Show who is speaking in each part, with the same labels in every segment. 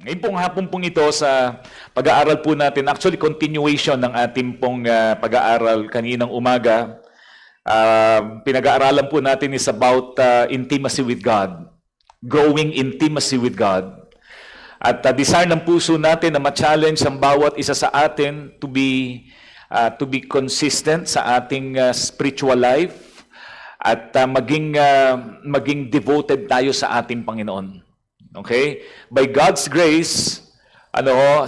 Speaker 1: Ngayon pong hapon pong ito sa pag-aaral po natin, actually continuation ng ating pong pag-aaral kaninang umaga. Pinag-aaralan po natin is about intimacy with God, growing intimacy with God. At desire ng puso natin na ma-challenge ang bawat isa sa atin to be consistent sa ating spiritual life at maging devoted tayo sa ating Panginoon. Okay? By God's grace,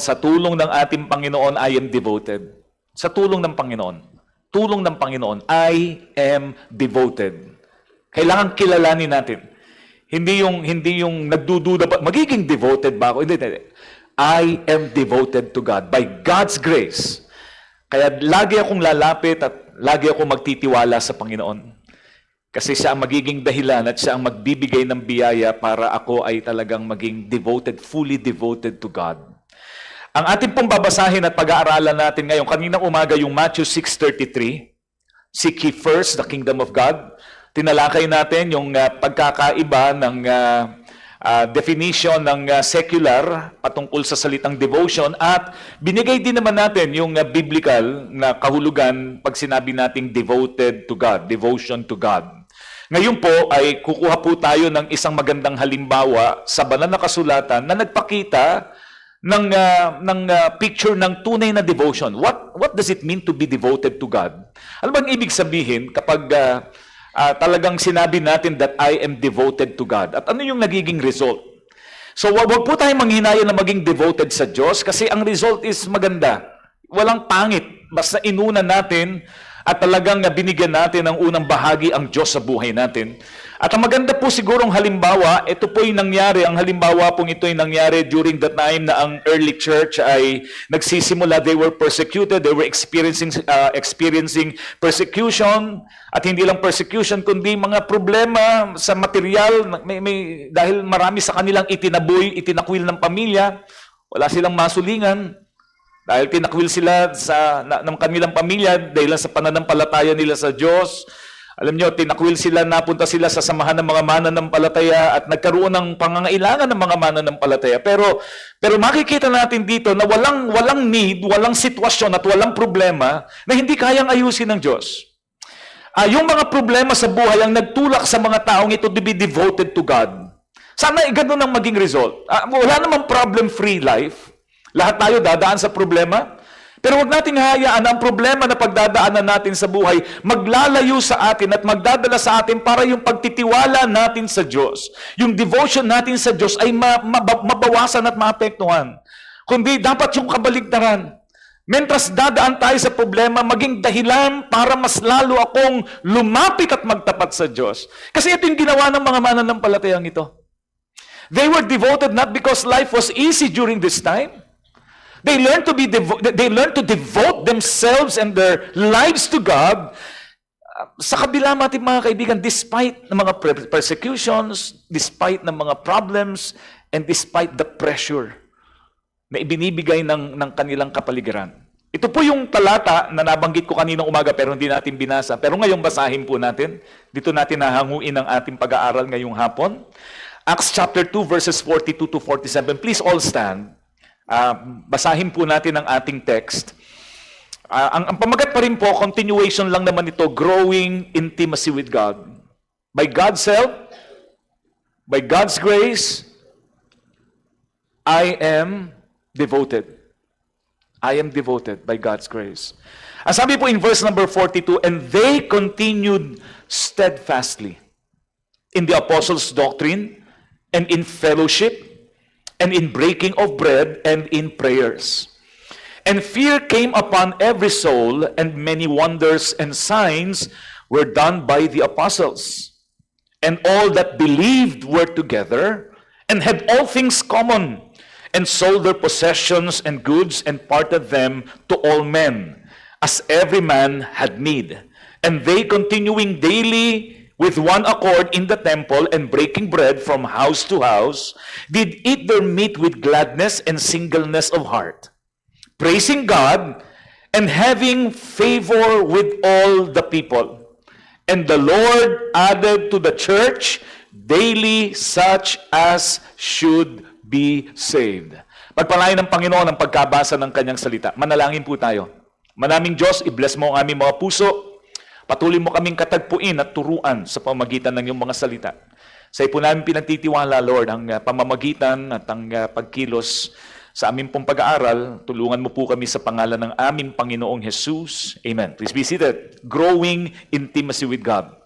Speaker 1: sa tulong ng ating Panginoon, I am devoted. Sa tulong ng Panginoon. Tulong ng Panginoon, I am devoted. Kailangan kilalanin natin. Hindi yung nagdududa ba, magiging devoted ba ako? Hindi. I am devoted to God. By God's grace. Kaya lagi akong lalapit at lagi akong magtitiwala sa Panginoon. Kasi siya ang magiging dahilan at siya ang magbibigay ng biyaya para ako ay talagang maging devoted, fully devoted to God. Ang ating pong babasahin at pag-aaralan natin ngayon, kaninang umaga yung Matthew 6:33, Seek ye first the kingdom of God. Tinalakay natin yung pagkakaiba ng definition ng secular patungkol sa salitang devotion at binigay din naman natin yung biblical na kahulugan pag sinabi nating devoted to God, devotion to God. Ngayon po ay kukuha po tayo ng isang magandang halimbawa sa banal na kasulatan na nagpakita ng picture ng tunay na devotion. What does it mean to be devoted to God? Ano bang ibig sabihin kapag talagang sinabi natin that I am devoted to God? At ano yung nagiging result? So wag po tayong manghinayang na maging devoted sa Diyos kasi ang result is maganda. Walang pangit. Basta inuna natin at talagang binigyan natin ng unang bahagi ang Diyos sa buhay natin. At ang maganda po sigurong halimbawa, ito po yung nangyari, ang halimbawa pong ito yung nangyari during the time na ang early church ay nagsisimula, they were persecuted, they were experiencing persecution, at hindi lang persecution, kundi mga problema sa material, dahil marami sa kanilang itinakwil ng pamilya, wala silang masulingan, dahil tinakwil sila ng kanilang pamilya dahil sa pananampalataya nila sa Diyos. Alam nyo, tinakwil sila, napunta sila sa samahan ng mga mananampalataya at nagkaroon ng pangangailangan ng mga mananampalataya. Pero makikita natin dito na walang need, walang sitwasyon at walang problema na hindi kayang ayusin ng Diyos. Yung mga problema sa buhay ang nagtulak sa mga taong ito to be devoted to God. Sana ganun ang maging result. Wala namang problem-free life. Lahat tayo dadaan sa problema. Pero huwag nating hayaan ang problema na pagdadaanan natin sa buhay maglalayo sa atin at magdadala sa atin para yung pagtitiwala natin sa Diyos, yung devotion natin sa Diyos ay mabawasan at maapektuhan. Kundi dapat yung kabaligtaran. Mentras dadaan tayo sa problema, maging dahilan para mas lalo akong lumapit at magtapat sa Diyos. Kasi ito yung ginawa ng mga mananampalatayang ito. They were devoted not because life was easy during this time. They learn to devote themselves and their lives to God sa kabila mga kaibigan, despite ng mga persecutions, despite ng mga problems, and despite the pressure na ibinibigay ng kanilang kapaligiran. Ito po yung talata na nabanggit ko kaninang umaga pero hindi natin binasa. Pero ngayong basahin po natin. Dito natin nahanguin ang ating pag-aaral ngayong hapon. Acts chapter 2 verses 42 to 47. Please all stand. Basahin po natin ang ating text. Ang pamagat pa rin po, continuation lang naman ito, growing intimacy with God. By God's help, by God's grace, I am devoted. I am devoted by God's grace. Ang sabi po in verse number 42, and they continued steadfastly in the apostles' doctrine and in fellowship, and in breaking of bread, and in prayers. And fear came upon every soul, and many wonders and signs were done by the apostles. And all that believed were together, and had all things common, and sold their possessions and goods, and parted them to all men, as every man had need. And they continuing daily with one accord in the temple and breaking bread from house to house, did eat their meat with gladness and singleness of heart, praising God and having favor with all the people. And the Lord added to the church daily such as should be saved. Pagpalain ng Panginoon ang pagkabasa ng kanyang salita. Manalangin po tayo. Manaming Diyos, i-bless mo ang aming mga puso. Patuloy mo kaming katagpuin at turuan sa pamamagitan ng iyong mga salita. Sa po namin pinagtitiwala, Lord, ang pamamagitan at ang pagkilos sa aming pong pag-aaral. Tulungan mo po kami sa pangalan ng aming Panginoong Jesus. Amen. Please be seated. Growing intimacy with God.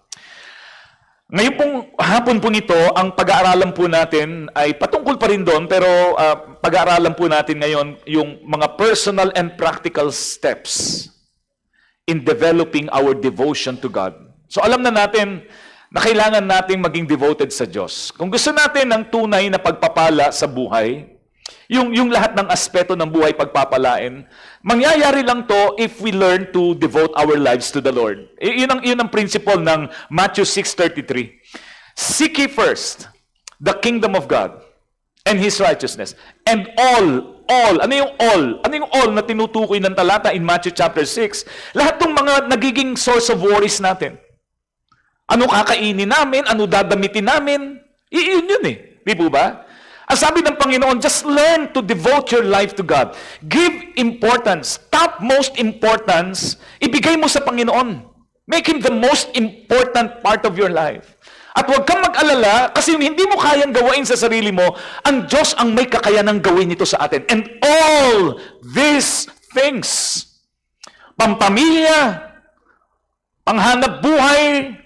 Speaker 1: Ngayon pong hapon po nito, ang pag-aaralan po natin ay patungkol pa rin doon, pero pag-aaralan po natin ngayon yung mga personal and practical steps in developing our devotion to God. So alam na natin na kailangan nating maging devoted sa Diyos. Kung gusto natin ng tunay na pagpapala sa buhay, yung lahat ng aspeto ng buhay pagpapalain, mangyayari lang to if we learn to devote our lives to the Lord. Yun ang principle ng Matthew 6:33. Seek ye first the kingdom of God and His righteousness. And all, ano yung all? Ano yung all na tinutukoy ng talata in Matthew chapter 6? Lahat ng mga nagiging source of worries natin. Ano kakainin namin? Ano dadamitin namin? Yun eh. Di po ba? Ang sabi ng Panginoon, just learn to devote your life to God. Give importance, topmost importance, ibigay mo sa Panginoon. Make Him the most important part of your life. At huwag kang mag-alala kasi hindi mo kayang gawain sa sarili mo, ang Diyos ang may kakayanang gawin ito sa atin. And all these things, pampamilya, panghanap buhay,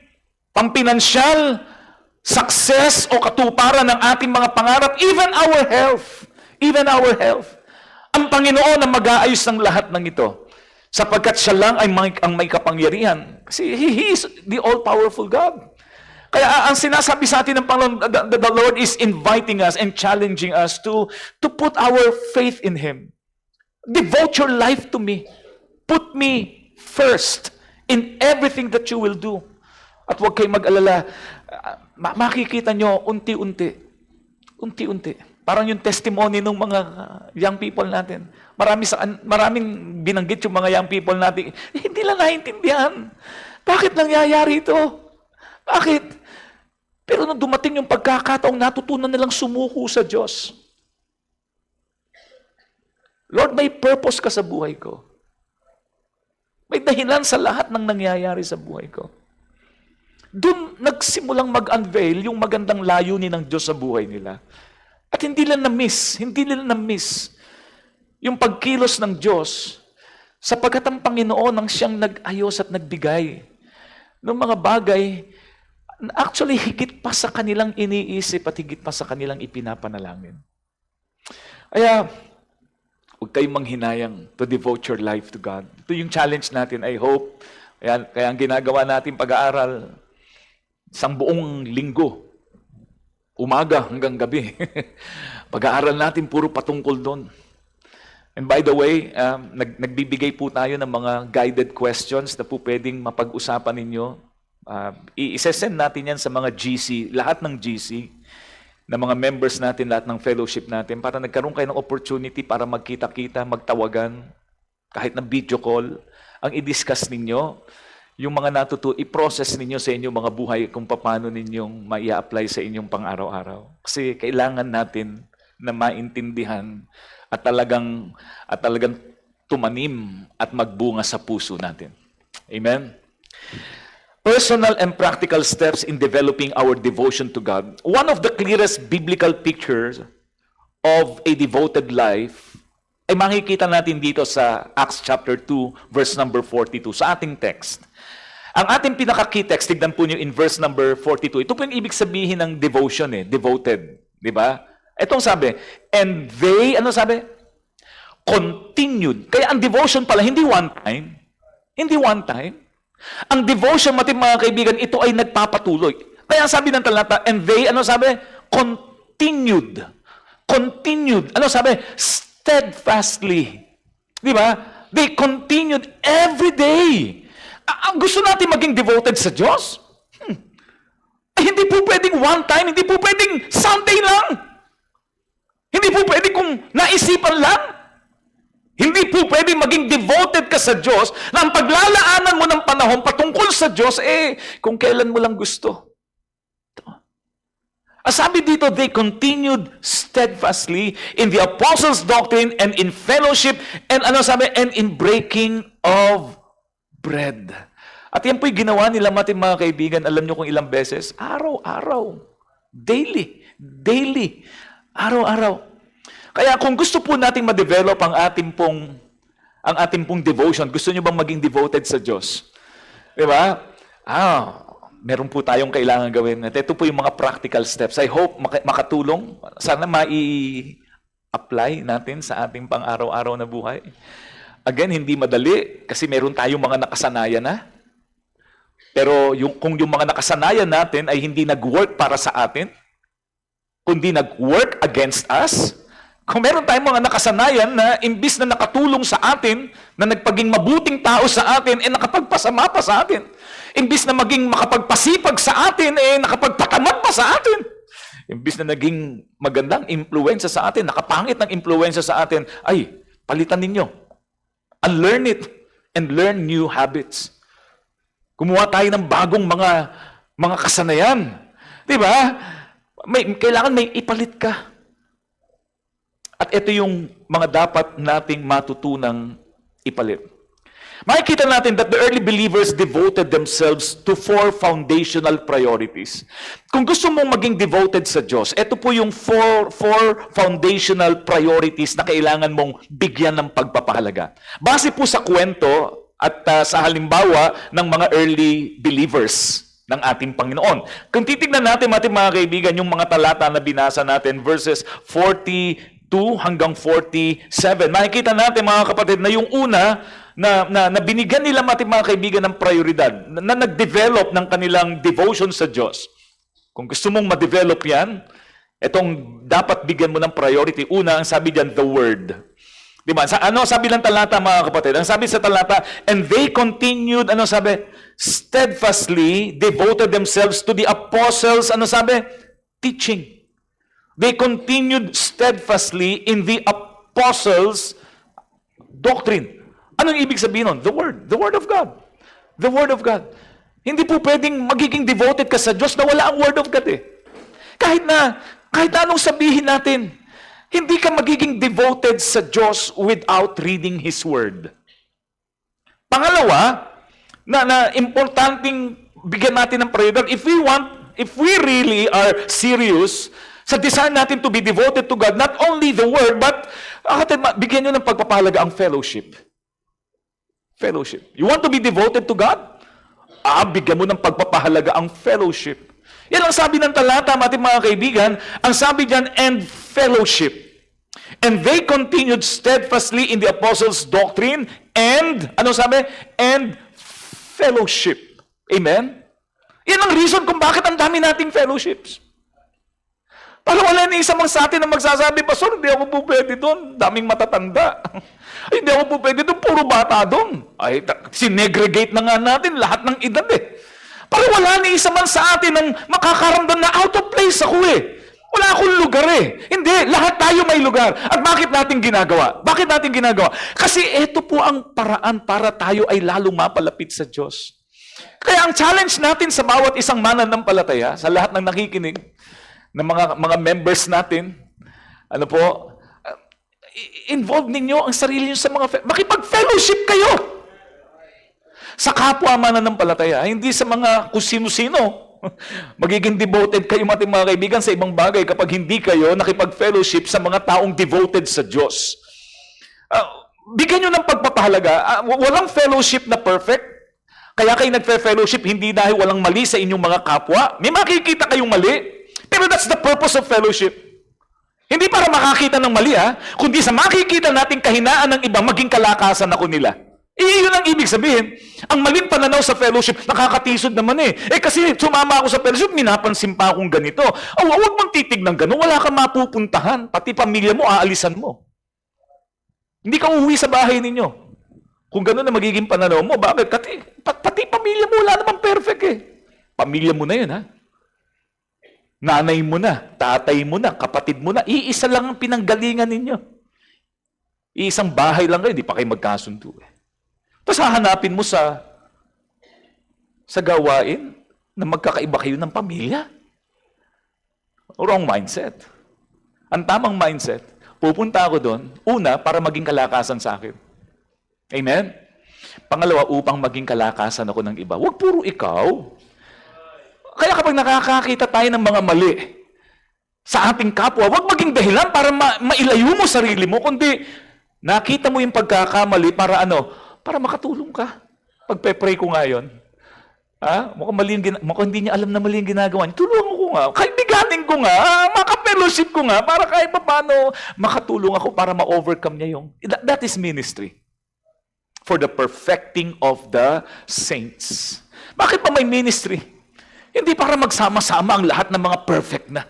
Speaker 1: pampinansyal, success o katuparan ng ating mga pangarap, even our health. Ang Panginoon ang mag-aayos ng lahat ng ito. Sapagkat siya lang ay ang may kapangyarihan. Kasi He is the all-powerful God. Kaya ang sinasabi sa atin ng Panginoon, the Lord is inviting us and challenging us to put our faith in Him. Devote your life to me. Put me first in everything that you will do. At huwag kayong mag-alala. Makikita nyo, unti-unti. Parang yung testimony ng mga young people natin. Maraming binanggit yung mga young people natin. Hindi lang naiintindihan. Bakit nangyayari ito? Bakit? Pero nung dumating yung pagkakataong natutunan nilang sumuko sa Diyos. Lord, may purpose ka sa buhay ko. May dahilan sa lahat ng nangyayari sa buhay ko. Doon nagsimulang mag-unveil yung magandang layunin ng Diyos sa buhay nila. At hindi nila na-miss yung pagkilos ng Diyos sapagkat ang Panginoon ang siyang nag-ayos at nagbigay ng mga bagay na actually higit pa sa kanilang iniisip at higit pa sa kanilang ipinapanalangin. Kaya, huwag kayong manghinayang to devote your life to God. Ito yung challenge natin, I hope. Kaya ang ginagawa natin pag-aaral, isang buong linggo, umaga hanggang gabi. Pag-aaral natin puro patungkol doon. And by the way, nagbibigay po tayo ng mga guided questions na po pwedeng mapag-usapan ninyo. I-send natin yan sa mga GC, lahat ng GC, na mga members natin, lahat ng fellowship natin, para nagkaroon kayo ng opportunity para magkita-kita, magtawagan, kahit na video call, ang i-discuss ninyo, yung mga i-process ninyo sa inyong mga buhay kung paano ninyong maia-apply sa inyong pang-araw-araw. Kasi kailangan natin na maintindihan at talagang tumanim at magbunga sa puso natin. Amen? Personal and practical steps in developing our devotion to God. One of the clearest biblical pictures of a devoted life ay makikita natin dito sa Acts chapter 2, verse number 42, sa ating text. Ang ating pinaka-key text, tignan po niyo in verse number 42. Ito po yung ibig sabihin ng devotion devoted. Di ba? Itong sabi, and they, ano sabi? Continued. Kaya ang devotion pala, hindi one time. Hindi one time. Ang devotion, mga kaibigan, ito ay nagpapatuloy. Kaya sabi ng talata, and they, ano sabi? Continued. Continued. Ano sabi? Steadfastly. Di ba? They continued every day. Ang gusto natin maging devoted sa Diyos? Ay, hindi po pwedeng one time, hindi po pwedeng Sunday lang. Hindi po pwedeng kung naisipan lang. Hindi po pwedeng maging devoted ka sa Diyos na ang paglalaanan mo ng panahon patungkol sa Diyos, kung kailan mo lang gusto. Ang sabi dito, they continued steadfastly in the apostles' doctrine and in fellowship and ano sabi, and in breaking of bread. At yan po'y ginawa nila mga kaibigan, alam nyo kung ilang beses? Araw-araw. Daily. Daily. Araw-araw. Kaya kung gusto po nating ma-develop ang ating pong devotion, gusto nyo bang maging devoted sa Diyos? Diba? Meron po tayong kailangan gawin. At ito po yung mga practical steps. I hope makatulong. Sana mai-apply natin sa ating pang-araw-araw na buhay. Again, hindi madali kasi meron tayong mga nakasanayan na. Pero kung yung mga nakasanayan natin ay hindi nag-work para sa atin, kundi nag-work against us, kung meron tayong mga nakasanayan na imbis na nakatulong sa atin, na nagpaging mabuting tao sa atin, nakapagpasama pa sa atin. Imbis na maging makapagpasipag sa atin, nakapagpatamad pa sa atin. Imbis na naging magandang impluwensya sa atin, nakapangit ng impluwensya sa atin, ay, palitan ninyo. Unlearn it and learn new habits. Kumuha tayo ng bagong mga kasanayan. Diba? Kailangan may ipalit ka. At ito yung mga dapat nating matutunang ipalit. Makikita natin that the early believers devoted themselves to 4 foundational priorities. Kung gusto mong maging devoted sa Diyos, ito po yung four foundational priorities na kailangan mong bigyan ng pagpapahalaga. Base po sa kwento at sa halimbawa ng mga early believers ng ating Panginoon. Kung titignan natin mga kaibigan, yung mga talata na binasa natin, verses 42 hanggang 47, makikita natin mga kapatid na yung una na binigyan nila mga kaibigan ng prioridad, na nag-develop ng kanilang devotion sa Diyos. Kung gusto mong ma-develop yan, itong dapat bigyan mo ng priority. Una, ang sabi diyan, the Word. Diba? Ano sabi ng talata mga kapatid? Ang sabi sa talata, and they continued, steadfastly devoted themselves to the apostles, teaching. They continued steadfastly in the apostles' doctrine. Anong ibig sabihin nun? The Word. The Word of God. The Word of God. Hindi po pwedeng magiging devoted ka sa Diyos na wala ang Word of God eh. Kahit anong sabihin natin, hindi ka magiging devoted sa Diyos without reading His Word. Pangalawa, na importanteng bigyan natin ng prioridad, if we really are serious sa desire natin to be devoted to God, not only the Word, but bigyan nyo ng pagpapahalaga ang fellowship. Fellowship. You want to be devoted to God? Bigyan mo ng pagpapahalaga ang fellowship. Yan ang sabi ng talata, mga kaibigan. Ang sabi diyan, and fellowship. And they continued steadfastly in the apostles' doctrine and, and fellowship. Amen? Yan ang reason kung bakit ang dami nating fellowships. Para wala na isa mang sa atin na magsasabi, Pastor, hindi ako po pwede doon. Daming matatanda. Ay, hindi ako po pwede doon. Puro bata doon. Ay, sinegregate na nga natin lahat ng edad eh. Para wala na isa man sa atin ang makakaramdam na out of place ako eh. Wala akong lugar eh. Hindi, lahat tayo may lugar. At bakit natin ginagawa? Bakit natin ginagawa? Kasi ito po ang paraan para tayo ay lalong mapalapit sa Diyos. Kaya ang challenge natin sa bawat isang mananampalataya, sa lahat ng nakikinig, ng mga members natin, involve ninyo ang sarili nyo sa makipag-fellowship kayo sa kapwa mananampalataya, hindi sa mga kung sino-sino. Magiging devoted kayo mga kaibigan sa ibang bagay kapag hindi kayo nakipag-fellowship sa mga taong devoted sa Diyos. Bigyan nyo ng pagpapahalaga. Walang fellowship na perfect. Kaya kayo nagfe-fellowship hindi dahil walang mali sa inyong mga kapwa. May makikita kayong mali. Pero that's the purpose of fellowship. Hindi para makakita ng mali, kundi sa makikita nating kahinaan ng iba, maging kalakasan ako nila. Yun ang ibig sabihin. Ang maling pananaw sa fellowship, nakakatisod naman eh. Kasi sumama ako sa fellowship, minapansin pa akong ganito. Huwag mong titignan gano'n, wala kang mapupuntahan. Pati pamilya mo, aalisan mo. Hindi ka uuwi sa bahay ninyo. Kung gano'n na magiging pananaw mo, bakit? Pati pamilya mo, wala naman perfect eh. Pamilya mo na yun, Nanay mo na, tatay mo na, kapatid mo na, iisa lang ang pinanggalingan ninyo. Iisang bahay lang kayo, hindi pa kayo magkasundo. Tapos hahanapin mo sa gawain na magkakaiba kayo ng pamilya. Wrong mindset. Ang tamang mindset, pupunta ako doon, una, para maging kalakasan sa akin. Amen? Pangalawa, upang maging kalakasan ako ng iba. Huwag puro ikaw. Kaya kapag nakakakita tayo ng mga mali sa ating kapwa, huwag maging dahilan para mailayo mo sarili mo, kundi nakita mo yung pagkakamali para ano? Para makatulong ka. Pagpe-pray ko nga yun. Mukhang hindi niya alam na mali yung ginagawa niya. Tulungan ko nga. Kaibiganin ko nga. Maka-fellowship ko nga. Para kahit paano makatulong ako para ma-overcome niya yung... That is ministry. For the perfecting of the saints. Bakit pa may ministry? Hindi para magsama-sama ang lahat ng mga perfect na.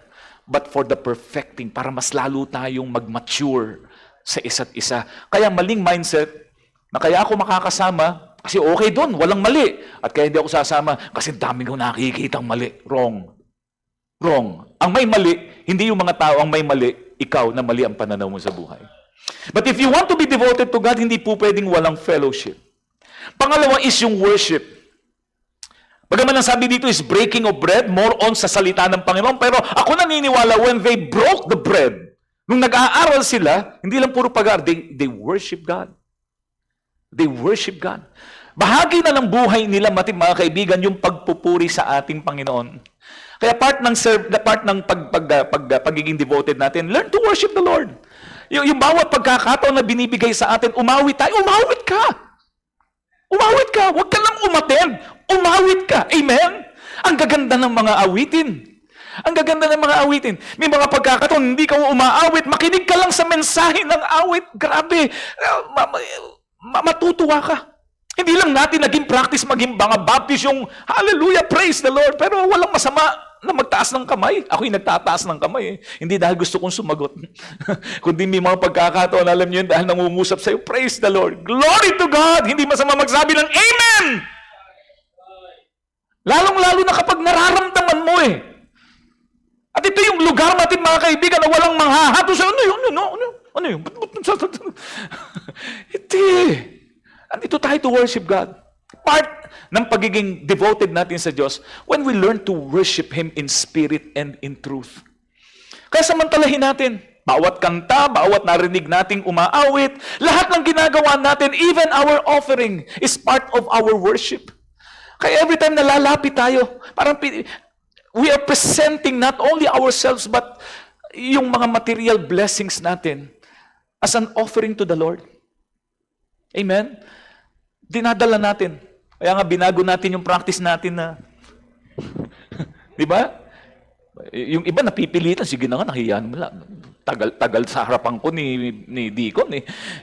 Speaker 1: But for the perfecting. Para mas lalo tayong mag-mature sa isa't isa. Kaya maling mindset na kaya ako makakasama kasi okay doon, walang mali. At kaya hindi ako sasama kasi dami kong nakikitang mali. Wrong. Wrong. Ang may mali, hindi yung mga tao ang may mali, ikaw na mali ang pananaw mo sa buhay. But if you want to be devoted to God, hindi po pwedeng walang fellowship. Pangalawa is yung worship. Bagaman ang sabi dito is breaking of bread, more on sa salita ng Panginoon. Pero ako naniniwala when they broke the bread, nung nag-aaral sila, hindi lang puro they worship God. They worship God. Bahagi na ng buhay nila, mga kaibigan, yung pagpupuri sa ating Panginoon. Kaya part ng pagiging devoted natin, learn to worship the Lord. Yung bawat pagkakataon na binibigay sa atin, umawit tayo, umawit ka. Umawit ka. Huwag ka lang umattend. Umawit ka. Amen? Ang gaganda ng mga awitin. Ang gaganda ng mga awitin. May mga pagkakataon, hindi ka umaawit, makinig ka lang sa mensahe ng awit. Grabe. Matutuwa ka. Hindi lang natin naging practice maging mga baptist yung hallelujah, praise the Lord. Pero walang masama na magtaas ng kamay. Ako'y nagtataas ng kamay. Hindi dahil gusto kong sumagot. Kundi may mga pagkakataon, alam niyo yun, dahil nangungusap sa'yo, praise the Lord. Glory to God! Hindi masama magsabi ng Amen! Lalong-lalo na kapag nararamdaman mo eh. At ito yung lugar natin, mga kaibigan, na walang manghahato sa ano yun? Ano yun? Hindi. Andito tayo to worship God. Part ng pagiging devoted natin sa Diyos when we learn to worship Him in spirit and in truth. Kaya samantalahin natin, bawat kanta, bawat narinig nating umaawit, lahat ng ginagawa natin, even our offering, is part of our worship. Kaya every time na lalapit tayo, parang we are presenting not only ourselves, but yung mga material blessings natin as an offering to the Lord. Amen? Dinadala natin. Kaya nga binago natin yung practice natin na, di ba? Yung iba napipilitan, sige na nga, nahiyan mo lang. Tagal sa harapan ko ni Deacon,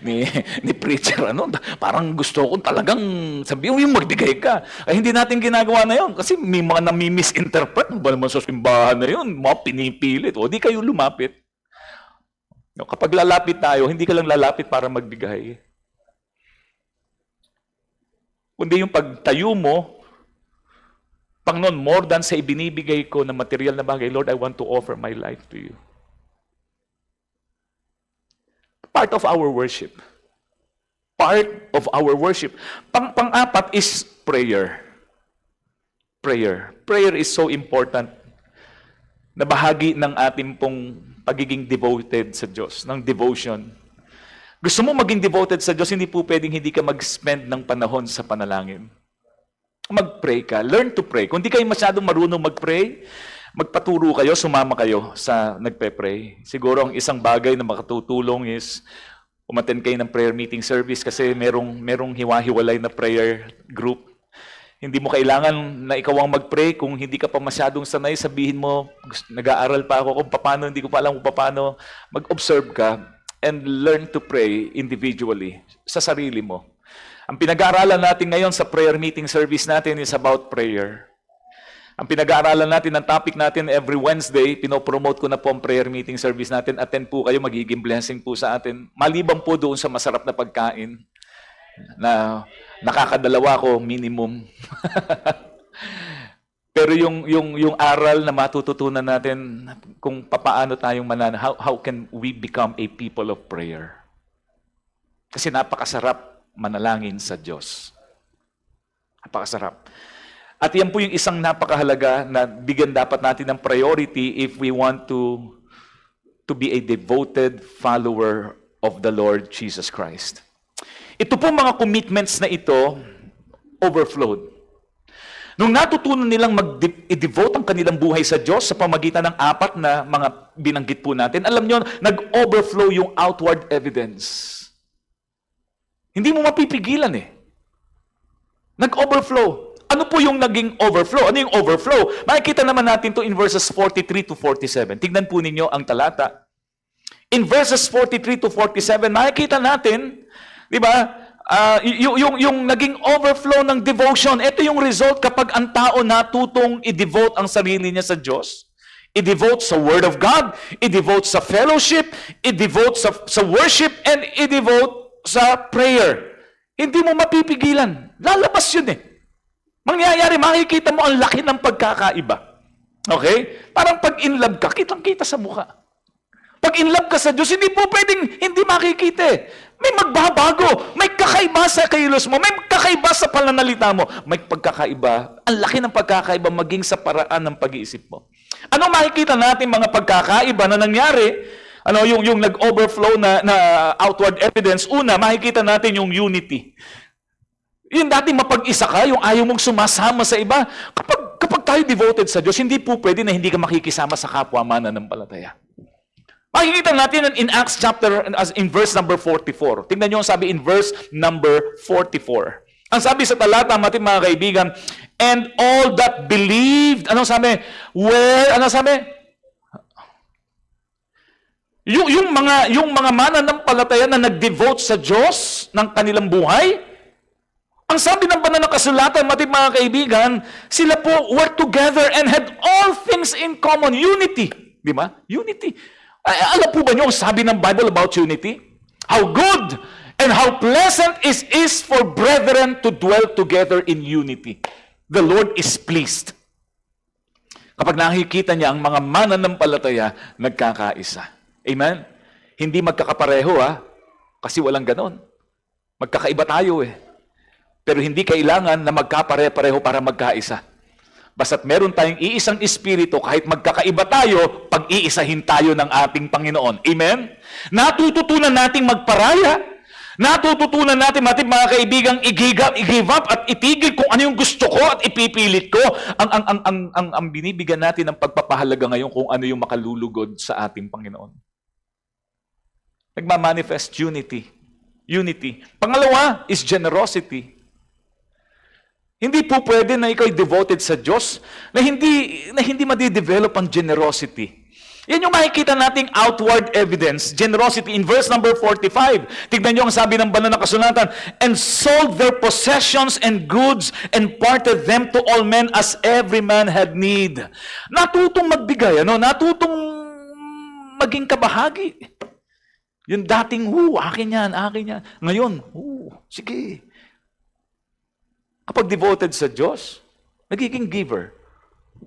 Speaker 1: ni preacher, ano, parang gusto ko talagang sabihin, yung magbigay ka. Ay, hindi natin ginagawa na yun. Kasi may mga nami-misinterpret. Ano ba naman sa simbahan na yun? Mga pinipilit. O, di kayo lumapit. Kapag lalapit tayo, hindi ka lang lalapit para magbigay. Kundi yung pagtayo mo, Panginoon, more than sa ibinibigay ko na material na bagay, Lord, I want to offer my life to you. Part of our worship. Part of our worship. Pang-apat is prayer. Prayer. Prayer is so important na bahagi ng ating pong pagiging devoted sa Diyos, ng devotion. Gusto mo maging devoted sa Diyos, hindi po pwedeng hindi ka mag-spend ng panahon sa panalangin. Mag-pray ka. Learn to pray. Kung di kayo masyadong marunong mag-pray, magpaturo kayo, sumama kayo sa nagpe-pray. Siguro ang isang bagay na makatutulong is umattend kayo ng prayer meeting service kasi merong hiwa-hiwalay na prayer group. Hindi mo kailangan na ikaw ang mag-pray kung hindi ka pa masyadong sanay, sabihin mo, nag-aaral pa ako kung paano, hindi ko pa alam kung paano. Mag-observe ka and learn to pray individually sa sarili mo. Ang pinag-aaralan natin ngayon sa prayer meeting service natin is about prayer. Ang pinag-aaralan natin, ang topic natin every Wednesday, pinopromote ko na po ang prayer meeting service natin. Attend po kayo, magiging blessing po sa atin. Maliban po doon sa masarap na pagkain na nakakadalawa ko minimum. Pero yung aral na matututunan natin kung papaano tayong how can we become a people of prayer. Kasi napakasarap manalangin sa Diyos. Napakasarap. At yan po yung isang napakahalaga na bigyan dapat natin ng priority if we want to be a devoted follower of the Lord Jesus Christ. Ito po mga commitments na ito, overflowed. Nung natutunan nilang mag-devote ang kanilang buhay sa Diyos sa pamagitan ng apat na mga binanggit po natin, alam nyo, nag-overflow yung outward evidence. Hindi mo mapipigilan eh. Nag-overflow. Ano po yung naging overflow? Ano yung overflow? Makikita naman natin to in verses 43 to 47. Tignan po ninyo ang talata. In verses 43 to 47, makikita natin, di ba, yung naging overflow ng devotion. Ito yung result kapag ang tao natutong i-devote ang sarili niya sa Diyos. I-devote sa Word of God, i-devote sa fellowship, i-devote sa worship, and i-devote sa prayer. Hindi mo mapipigilan. Lalabas yun eh. Mangyayari, makikita mo ang laki ng pagkakaiba. Okay? Parang pag in love ka, kitang-kita sa mukha. Pag in love ka sa Diyos, hindi po pwedeng hindi makikita eh. May magbabago. May kakaiba sa kilos mo. May kakaiba sa pananalita mo. May pagkakaiba. Ang laki ng pagkakaiba maging sa paraan ng pag-iisip mo. Ano makikita natin mga pagkakaiba na nangyari? Ano yung nag-overflow na outward evidence? Una, makikita natin yung unity. Yung dati mapag-isa ka, yung ayaw mong sumasama sa iba. Kapag tayo devoted sa Diyos, hindi po pwede na hindi ka makikisama sa kapwa mananampalataya. Makikita natin in Acts chapter, in verse number 44. Tingnan nyo ang sabi in verse number 44. Ang sabi sa talata, mga kaibigan, and all that believed, ano sabi? Ano sabi? Yung mga mananampalataya na nag-devote sa Diyos ng kanilang buhay, ang sabi ng banal na kasulatan, mga kaibigan, sila po were together and had all things in common. Unity. Di ba? Unity. Alam po ba niyo ang sabi ng Bible about unity? How good and how pleasant it is for brethren to dwell together in unity. The Lord is pleased. Kapag nakikita niya ang mga mananampalataya, nagkakaisa. Amen? Hindi magkakapareho kasi walang ganon. Magkakaiba tayo eh. Pero hindi kailangan na magkapare-pareho para magkaisa. Basta't meron tayong iisang espiritu, kahit magkakaiba tayo, pag-iisahin tayo ng ating Panginoon. Amen? Natututunan nating magparaya. Natututunan natin, mga kaibigang, i-give up at itigil kung ano yung gusto ko at ipipilit ko. Ang binibigyan natin ng pagpapahalaga ngayon kung ano yung makalulugod sa ating Panginoon. Nagmamanifest unity. Unity. Pangalawa is generosity. Hindi po pwede na ikaw devoted sa Diyos na hindi madidevelop ang generosity. Yan yung makikita nating outward evidence, generosity in verse number 45. Tignan niyo ang sabi ng banal na kasulatan, and sold their possessions and goods and parted them to all men as every man had need. Natutong magbigay, natutong maging kabahagi. Yung dating, akin yan. Ngayon, sige. Kapag devoted sa Diyos, nagiging giver,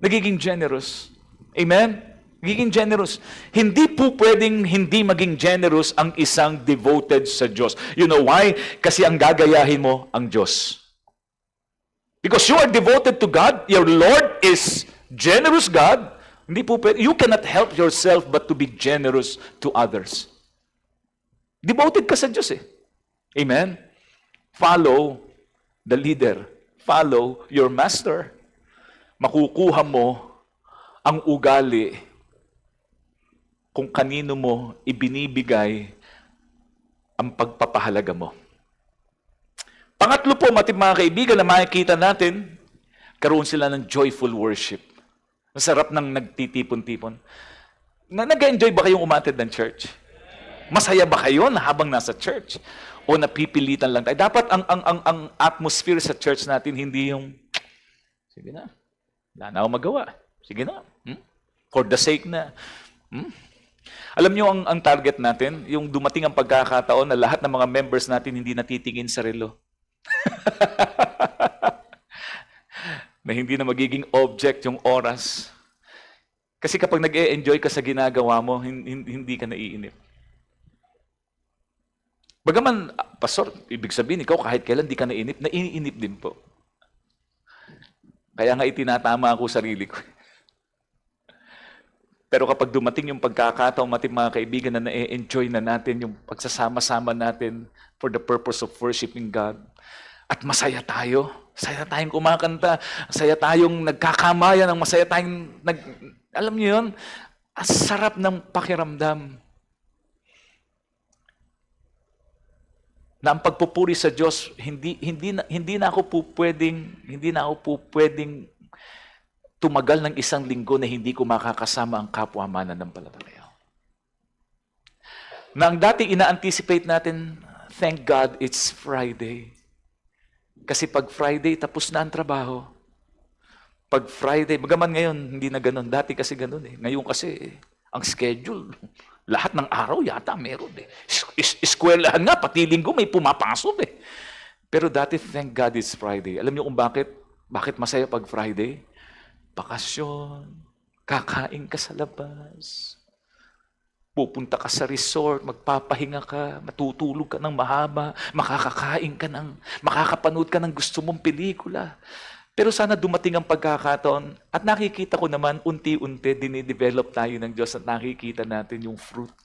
Speaker 1: nagiging generous. Amen? Nagiging generous. Hindi po pwedeng hindi maging generous ang isang devoted sa Diyos. You know why? Kasi ang gagayahin mo ang Diyos. Because you are devoted to God, your Lord is generous God, hindi po pwede, you cannot help yourself but to be generous to others. Devoted ka sa Diyos eh. Amen? Follow the leader. Follow your master. Makukuha mo ang ugali kung kanino mo ibinibigay ang pagpapahalaga mo. Pangatlo po, mga kaibigan, na makikita natin, karoon sila ng joyful worship. Masarap ng nagtitipon-tipon. Nag-enjoy ba kayong umattend ng church? Masaya ba kayo na habang nasa church? O napipilitan lang tayo? Dapat ang atmosphere sa church natin hindi yung, sige na, wala na akong magawa. Sige na. For the sake na. Alam niyo ang target natin, yung dumating ang pagkakataon na lahat ng mga members natin hindi natitingin sa relo. Na hindi na magiging object yung oras. Kasi kapag nag-e-enjoy ka sa ginagawa mo, hindi ka naiinip. Bagaman, Pastor, ibig sabihin, ikaw kahit kailan di ka naiinip din po. Kaya nga itinatama ako sarili ko. Pero kapag dumating yung pagkakataon, mga kaibigan, na na-enjoy na natin yung pagsasama-sama natin for the purpose of worshiping God, at masaya tayo, masaya tayong kumakanta, masaya tayong nagkakamayan, masaya tayong, alam niyo yun, ang sarap ng pakiramdam. Na ang pagpupuri sa Diyos, hindi na ako po pwedeng tumagal ng isang linggo na hindi ko makakasama ang kapwa mananampalataya. Na ang dati ina-anticipate natin, thank God it's Friday. Kasi pag Friday, tapos na ang trabaho. Pag Friday, bagaman ngayon, hindi na ganun. Dati kasi ganun eh. Ngayon kasi, ang schedule, lahat ng araw yata meron eh. Eskwelahan nga, pati linggo may pumapasok eh. Pero dati, thank God it's Friday. Alam niyo kung bakit? Bakit masaya pag Friday? Bakasyon, kakain ka sa labas, pupunta ka sa resort, magpapahinga ka, matutulog ka ng mahaba, makakapanood ka ng gusto mong pelikula. Pero sana dumating ang pagkakataon at nakikita ko naman unti-unti dinidevelop tayo ng Diyos at nakikita natin yung fruit.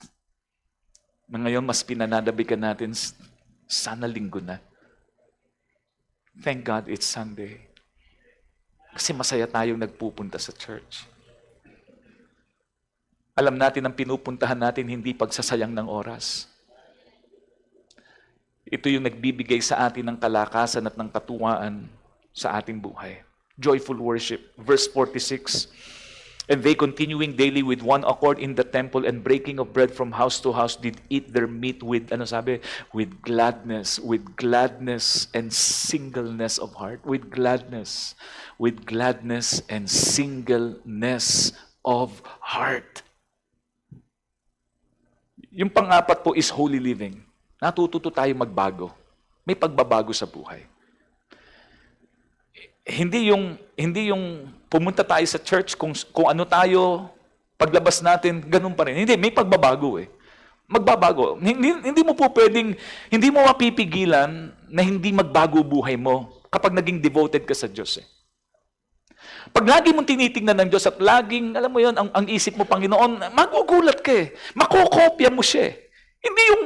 Speaker 1: Na ngayon mas pinananabigan natin, sana linggo na. Thank God it's Sunday. Kasi masaya tayong nagpupunta sa church. Alam natin ang pinupuntahan natin hindi pagsasayang ng oras. Ito yung nagbibigay sa atin ng kalakasan at ng katuwaan sa ating buhay. Joyful worship. Verse 46. And they continuing daily with one accord in the temple and breaking of bread from house to house did eat their meat with, with gladness and singleness of heart. With gladness and singleness of heart. Yung pang-apat po is holy living. Natututo tayo magbago. May pagbabago sa buhay. Hindi yung pumunta tayo sa church kung ano tayo, paglabas natin, ganun pa rin. Hindi, may pagbabago eh. Magbabago. Hindi mo mapipigilan na hindi magbago buhay mo kapag naging devoted ka sa Diyos eh. Pag lagi mong tinitingnan ng Diyos at laging, alam mo yon, ang isip mo, Panginoon, magugulat ka eh. Makokopya mo siya eh. Hindi yung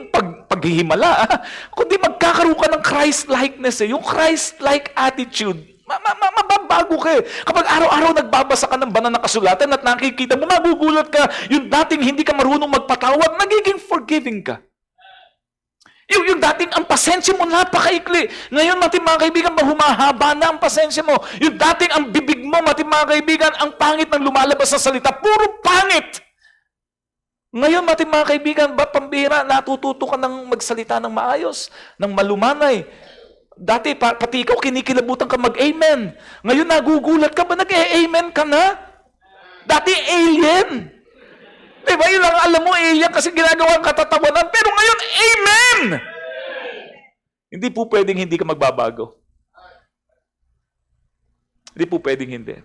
Speaker 1: paghihimala, kundi magkakaroon ka ng Christ-likeness eh. Yung Christ-like attitude, mababago ka eh. Kapag araw-araw nagbabasa ka ng banal na kasulatan at nakikita mo, magugulat ka, yung dating hindi ka marunong magpatawad, nagiging forgiving ka. Yung dating ang pasensya mo napakaikli. Ngayon, mga kaibigan, humahaba na ang pasensya mo. Yung dating ang bibig mo, mga kaibigan, ang pangit ng lumalabas sa salita, puro pangit. Ngayon, mga kaibigan, pambihira, natututo ka ng magsalita ng maayos, ng malumanay. Dati, pati ikaw, kinikilabutan ka mag-amen. Ngayon, nagugulat ka ba? Nag-amen ka na? Dati, alien. Diba? Yun lang alam mo, alien kasi ginagawa ang katatawanan. Pero ngayon, amen! Hindi po pwedeng hindi ka magbabago. Hindi po pwedeng hindi.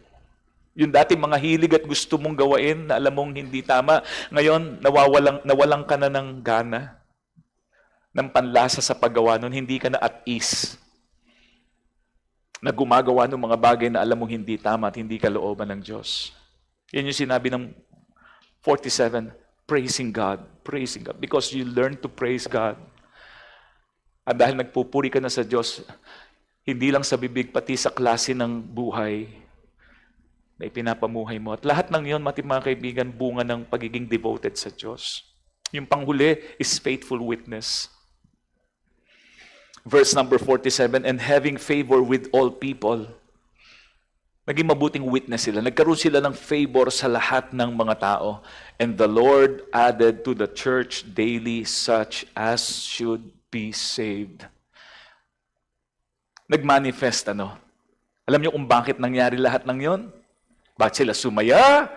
Speaker 1: Yung dati mga hilig at gusto mong gawain na alam mong hindi tama, ngayon, nawalang ka na ng gana, ng panlasa sa paggawa nun, hindi ka na at ease na gumagawa ng mga bagay na alam mong hindi tama at hindi ka looban ng Diyos. Yan yung sinabi ng 47, praising God, because you learn to praise God. At dahil nagpupuri ka na sa Diyos, hindi lang sa bibig, pati sa klase ng buhay na ipinapamuhay mo. At lahat ng yun, mga kaibigan, bunga ng pagiging devoted sa Diyos. Yung panghuli is faithful witness. Verse number 47, and having favor with all people. Naging mabuting witness sila. Nagkaroon sila ng favor sa lahat ng mga tao. And the Lord added to the church daily such as should be saved. Nagmanifest, Alam niyo kung bakit nangyari lahat ng yon? Bakit sila sumaya?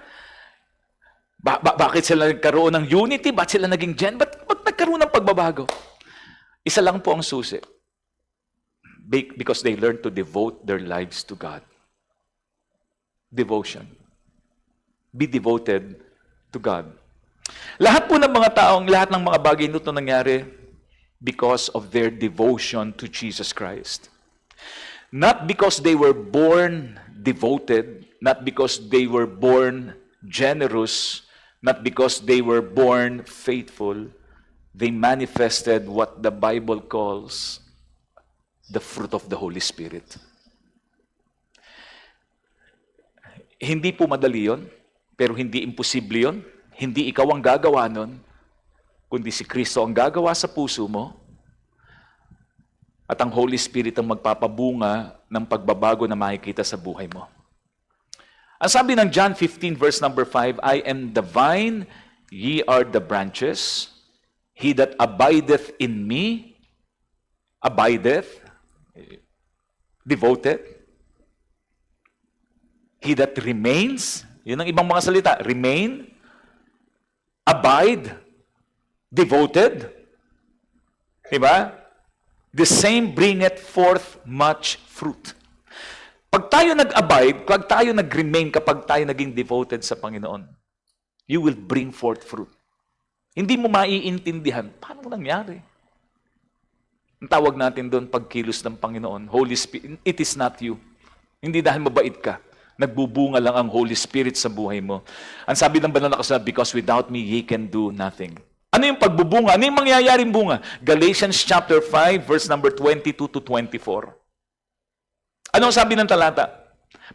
Speaker 1: Bakit sila nagkaroon ng unity? Bakit sila naging Ba't nagkaroon ng pagbabago? Isa lang po ang susi. Because they learned to devote their lives to God. Devotion. Be devoted to God. Lahat po ng mga taong, lahat ng mga bagay nito nangyari because of their devotion to Jesus Christ. Not because they were born devoted, not because they were born generous, not because they were born faithful. They manifested what the Bible calls the fruit of the Holy Spirit. Hindi po madali yun, pero hindi imposible yun. Hindi ikaw ang gagawa nun, kundi si Kristo ang gagawa sa puso mo, at ang Holy Spirit ang magpapabunga ng pagbabago na makikita sa buhay mo. Ang sabi ng John 15 verse number 5, I am the vine, ye are the branches. He that abideth in me, abideth, devoted. He that remains, yun ang ibang mga salita, remain, abide, devoted. Diba? The same bringeth forth much fruit. Pag tayo nag-abide, pag tayo nag-remain, kapag tayo naging devoted sa Panginoon, you will bring forth fruit. Hindi mo maiintindihan, paano nangyari? Ang tawag natin doon, pagkilos ng Panginoon, Holy Spirit, it is not you. Hindi dahil mabait ka. Nagbubunga lang ang Holy Spirit sa buhay mo. Ang sabi ng banal na kasulatan, because without me, ye can do nothing. Ano yung pagbubunga? Ano yung mangyayaring bunga? Galatians chapter 5, verse number 22 to 24. Ano ang sabi ng talata?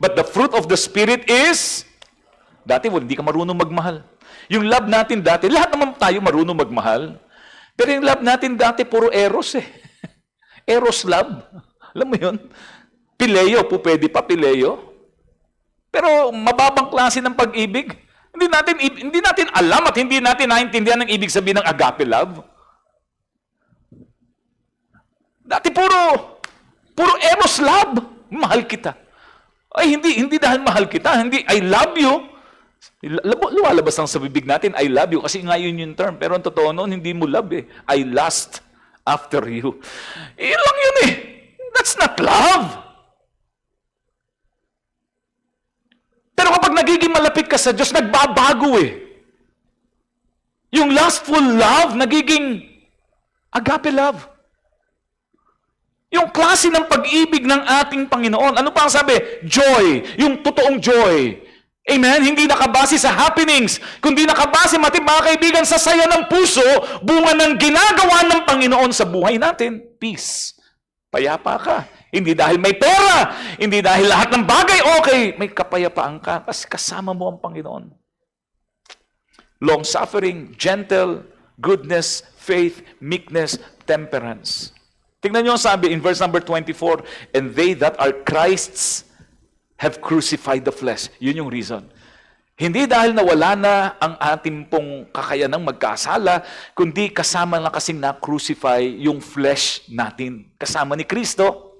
Speaker 1: But the fruit of the Spirit is, dati hindi ka marunong magmahal. Yung love natin dati, lahat naman tayo marunong magmahal. Pero yung love natin dati, puro eros eh. Eros love. Alam mo yun? Pileo, po pwede pa pileo. Pero mababang klase ng pag-ibig. Hindi natin alam at hindi natin naintindihan ang ibig sabihin ng agape love. Dati puro eros love. Mahal kita. Ay, hindi dahil mahal kita. Hindi, I love you. Lumalabas lang sa bibig natin, I love you. Kasi nga yun yung term. Pero ang totoo noon, hindi mo love eh. I lust after you. Iyon lang yun eh. That's not love. Pero kapag nagiging malapit ka sa Diyos, nagbabago eh. Yung lustful love, nagiging agape love. Yung klase ng pag-ibig ng ating Panginoon. Ano pa ang sabi? Joy. Yung totoong joy. Amen? Hindi nakabase sa happenings, kundi nakabase, mga kaibigan, sa saya ng puso, bunga ng ginagawa ng Panginoon sa buhay natin. Peace. Payapa ka. Hindi dahil may pera, hindi dahil lahat ng bagay okay, may kapayapaan ka kasi kasama mo ang Panginoon. Long-suffering, gentle, goodness, faith, meekness, temperance. Tingnan niyo ang sabi in verse number 24, and they that are Christ's have crucified the flesh. Yun yung reason. Hindi dahil nawala na ang ating pong kakayanang magkasala, kundi kasama na kasing na-crucify yung flesh natin. Kasama ni Kristo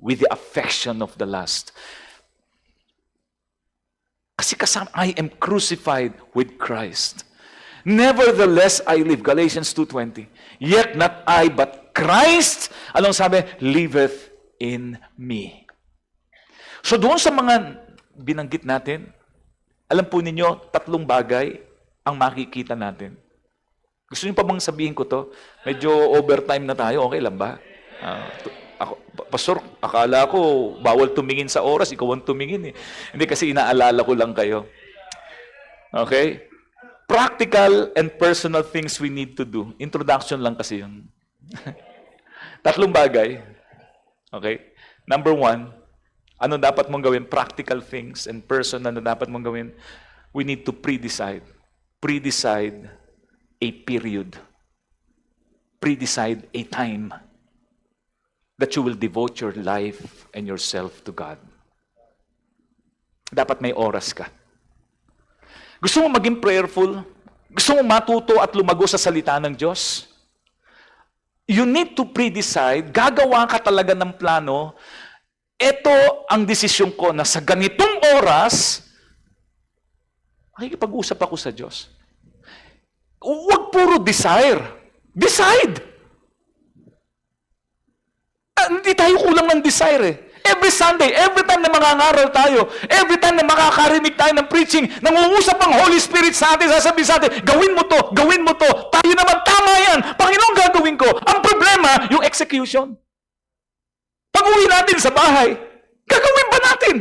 Speaker 1: with the affection of the lust. Kasi kasama, I am crucified with Christ. Nevertheless, I live. Galatians 2:20. Yet not I, but Christ, anong sabi? Liveth in me. So doon sa mga binanggit natin, alam po ninyo, 3 bagay ang makikita natin. Gusto niyo pa bang sabihin ko to? Medyo overtime na tayo, okay lang ba? Pastor, akala ko bawal tumingin sa oras, ikaw ang tumingin eh. Hindi kasi inaalala ko lang kayo. Okay? Practical and personal things we need to do. Introduction lang kasi yun. 3 bagay. Okay? Number 1, ano dapat mong gawin? Practical things and personal na dapat mong gawin. We need to pre-decide. Pre-decide a period. Pre-decide a time that you will devote your life and yourself to God. Dapat may oras ka. Gusto mo maging prayerful? Gusto mo matuto at lumago sa salita ng Diyos? You need to pre-decide, gagawa ka talaga ng plano, ito ang desisyon ko na sa ganitong oras, makikipag-usap ako sa Diyos. Huwag puro desire. Decide! Hindi tayo kulang ng desire eh. Every Sunday, every time na mangangaral tayo, every time na makakarinig tayo ng preaching, nangungusap ang Holy Spirit sa atin, sasabihin sa atin, gawin mo to, gawin mo to. Tayo naman, tama yan. Panginoon, gagawin ko. Ang problema, yung execution. Pag-uwi natin sa bahay, gagawin ba natin?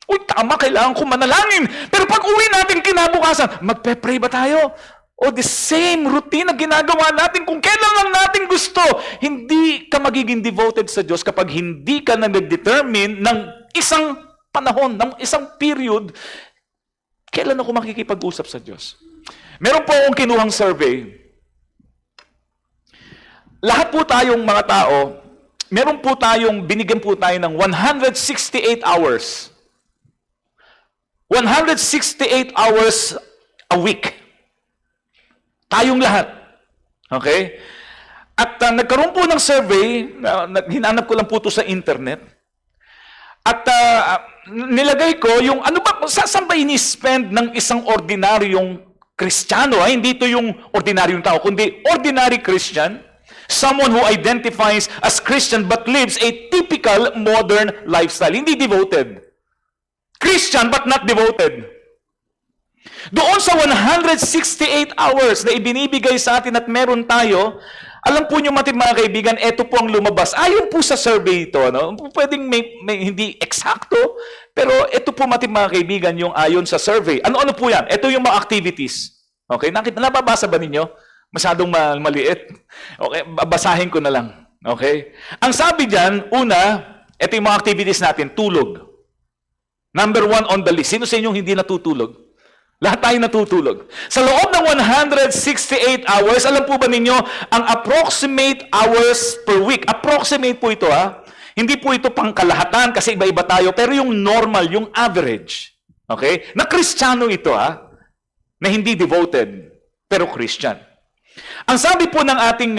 Speaker 1: Uy, tama, kailangan ko manalangin. Pero pag uwi natin kinabukasan, magpe-pray ba tayo? O the same routine na ginagawa natin kung kailan lang natin gusto. Hindi ka magiging devoted sa Diyos kapag hindi ka nag-determine ng isang panahon, ng isang period, kailan ako makikipag-usap sa Diyos. Meron po akong kinuhang survey. Lahat po tayong mga tao, meron po tayong, binigyan po tayo ng 168 hours. 168 hours a week. Tayong lahat. Okay? At nagkaroon po ng survey, hinanap ko lang po ito sa internet. At nilagay ko yung, ano ba, saan ba ini-spend ng isang ordinaryong Kristiyano? Hindi ito yung ordinaryong tao, kundi ordinary Christian, someone who identifies as Christian but lives a typical modern lifestyle. Hindi devoted. Christian but not devoted. Doon sa 168 hours na ibinibigay sa atin at meron tayo, alam po nyo mga kaibigan, ito po ang lumabas. Ayon po sa survey ito, no? Pwedeng may hindi eksakto, pero ito po mga kaibigan yung ayon sa survey. Ano-ano po yan? Ito yung mga activities. Okay? Nababasa ba ninyo? Masyadong maliit. Okay? Babasahin ko na lang. Okay? Ang sabi dyan, una, ito yung mga activities natin, tulog. Number 1 on the list. Sino sa inyong hindi natutulog? Lahat tayo natutulog. Sa loob ng 168 hours, alam po ba ninyo, ang approximate hours per week, approximate po ito hindi po ito pangkalahatan kasi iba-iba tayo, pero yung normal, yung average, okay? Na Kristiyano ito na hindi devoted, pero Christian. Ang sabi po ng ating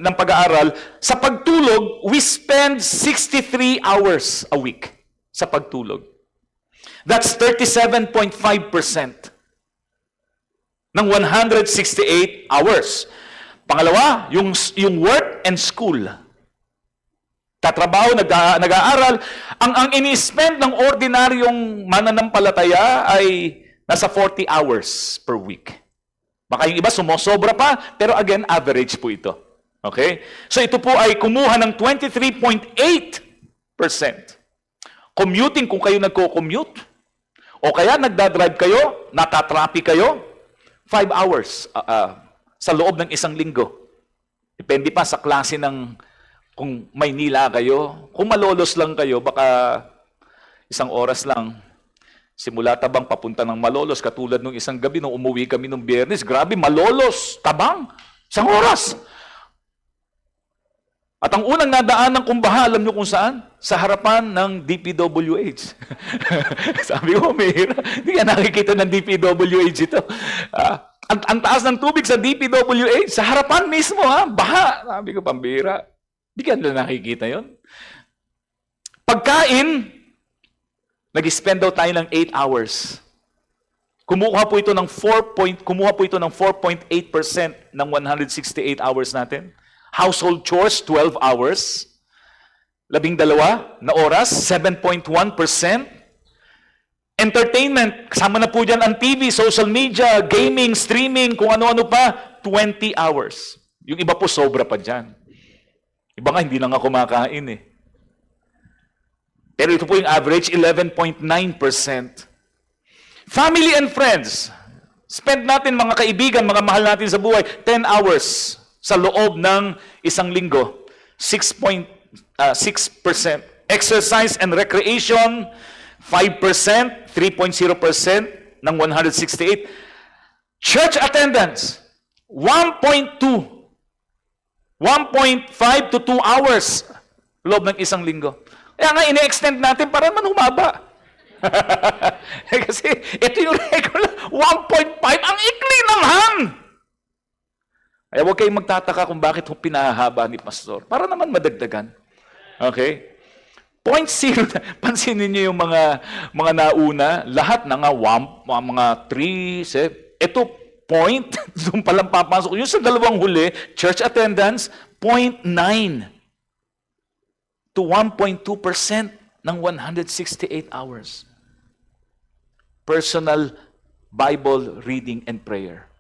Speaker 1: ng pag-aaral, sa pagtulog, we spend 63 hours a week sa pagtulog. That's 37.5% ng 168 hours. Pangalawa, yung work and school. Tatrabaho, nag-aaral. Ang ini-spend ng ordinaryong mananampalataya ay nasa 40 hours per week. Baka yung iba sumosobra pa, pero again, average po ito. Okay? So ito po ay kumuha ng 23.8%. Commuting, kung kayo nagko-commute, o kaya nagdadrive kayo, natatraffic kayo, 5 hours sa loob ng isang linggo. Depende pa sa klase ng, kung Maynila kayo, kung Malolos lang kayo, baka isang oras lang. Simula Tabang, papunta ng Malolos, katulad nung isang gabi, nung umuwi kami nung Biyernes, grabe, Malolos, Tabang, isang oras. At ang unang nadaanan kong baha, alam nyo kung saan? Sa harapan ng DPWH. Sabi ko, mahirap. Hindi ka nakikita ng DPWH ito. Ang taas ng tubig sa DPWH, sa harapan mismo, baha. Sabi ko, pambira. Hindi ka na nakikita yon. Pagkain, nag-spend daw tayo ng 8 hours. Kumuha po ito ng 4.8% ng 168 hours natin. Household chores, 12 hours. 12 na oras, 7.1%. Entertainment, kasama na po dyan ang TV, social media, gaming, streaming, kung ano-ano pa, 20 hours. Yung iba po sobra pa dyan. Iba nga, hindi na nga kumakain Pero ito po yung average, 11.9%. Family and friends, spend natin mga kaibigan, mga mahal natin sa buhay, 10 hours. Sa loob ng isang linggo, 6%. Exercise and recreation, 5%, 3.0% ng 168. Church attendance, 1.5 to 2 hours loob ng isang linggo. Kaya nga, ine-extend natin para man humaba. Kasi ito yung regular, 1.5, ang ikli naman! Ay, huwag kayong magtataka kung bakit pinahahaba ni Pastor. Para naman madagdagan. Okay? 0.0. Pansinin niyo yung mga nauna. Lahat na nga, mga 3, 7. Ito, point. Doon palang papasok. Yung sa dalawang huli, church attendance, 0.9 to 1.2% ng 168 hours. Personal Bible reading and prayer.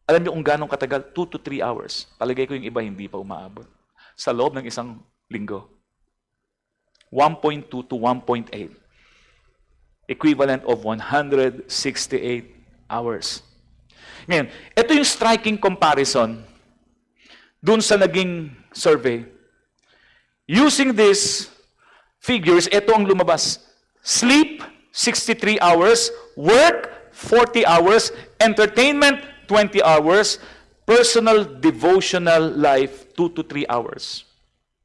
Speaker 1: Alam niyo kung gano'ng katagal? 2 to 3 hours. Palagay ko yung iba hindi pa umaabot. Sa loob ng isang linggo. 1.2 to 1.8. Equivalent of 168 hours. Ngayon, ito yung striking comparison dun sa naging survey. Using these figures, ito ang lumabas. Sleep, 63 hours. Work, 40 hours. Entertainment, 20 hours. Personal devotional life, 2 to 3 hours.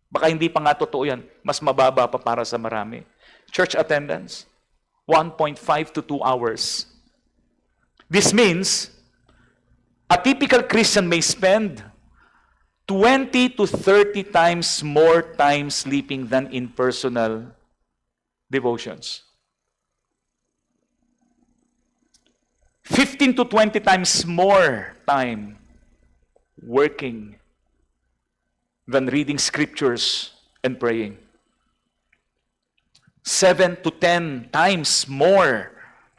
Speaker 1: Baka hindi pa nga totoo yan. Mas mababa pa para sa marami. Church attendance, 1.5 to 2 hours. This means, a typical Christian may spend 20 to 30 times more time sleeping than in personal devotions. 15 to 20 times more time working than reading scriptures and praying. 7 to 10 times more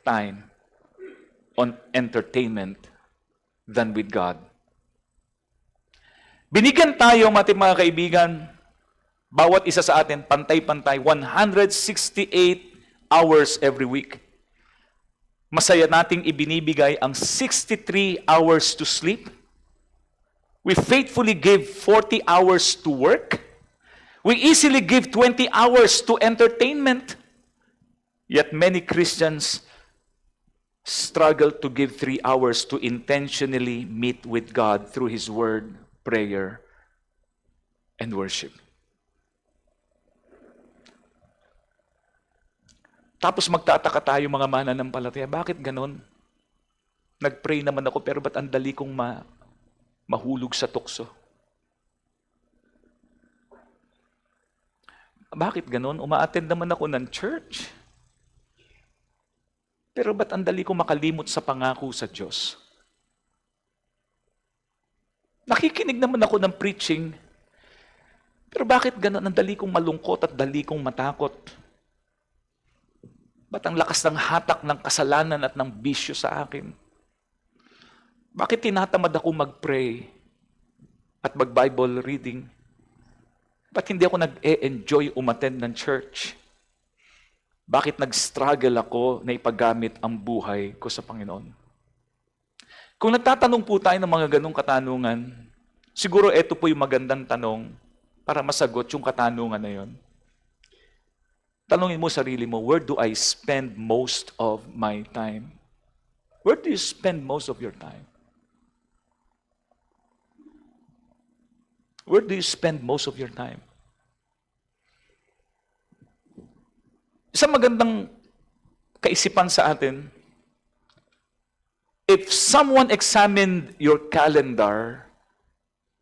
Speaker 1: time on entertainment than with God. Binigyan tayo, mga kaibigan, bawat isa sa atin, pantay-pantay, 168 hours every week. Masaya nating ibinibigay ang 63 hours to sleep. We faithfully give 40 hours to work. We easily give 20 hours to entertainment. Yet many Christians struggle to give 3 hours to intentionally meet with God through His Word, prayer, and worship. Tapos magtataka tayo mga mananampalataya, bakit ganon? Nag-pray naman ako pero ba't ang dali kong mahulog sa tukso? Bakit ganon? Uma-attend naman ako ng church. Pero ba't ang dali kong makalimot sa pangako sa Diyos? Nakikinig naman ako ng preaching, pero bakit ganon? Ang dali kong malungkot at dali kong matakot. Ba't ang lakas ng hatak ng kasalanan at ng bisyo sa akin? Bakit tinatamad ako mag-pray at mag-Bible reading? Ba't hindi ako nag-e-enjoy umattend ng church? Bakit nag-struggle ako na ipagamit ang buhay ko sa Panginoon? Kung nagtatanong po tayo ng mga ganong katanungan, siguro ito po yung magandang tanong para masagot yung katanungan na yon. Tanungin mo sarili mo, where do I spend most of my time? Where do you spend most of your time? Where do you spend most of your time? Isang magandang kaisipan sa atin, if someone examined your calendar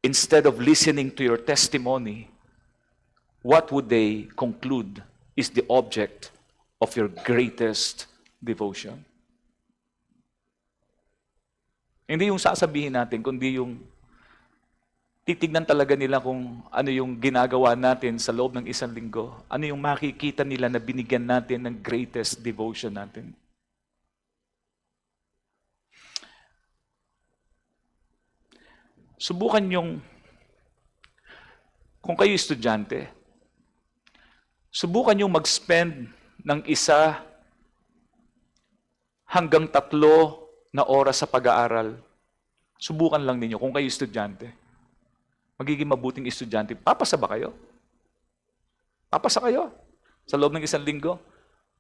Speaker 1: instead of listening to your testimony, what would they conclude is the object of your greatest devotion? Hindi yung sasabihin natin, kundi yung titignan talaga nila kung ano yung ginagawa natin sa loob ng isang linggo. Ano yung makikita nila na binigyan natin ng greatest devotion natin. Subukan yung, kung kayo estudyante, subukan yung mag-spend ng 1 hanggang 3 na oras sa pag-aaral. Subukan lang ninyo kung kayo estudyante. Magiging mabuting estudyante. Papasa ba kayo? Papasa kayo sa loob ng 1 linggo?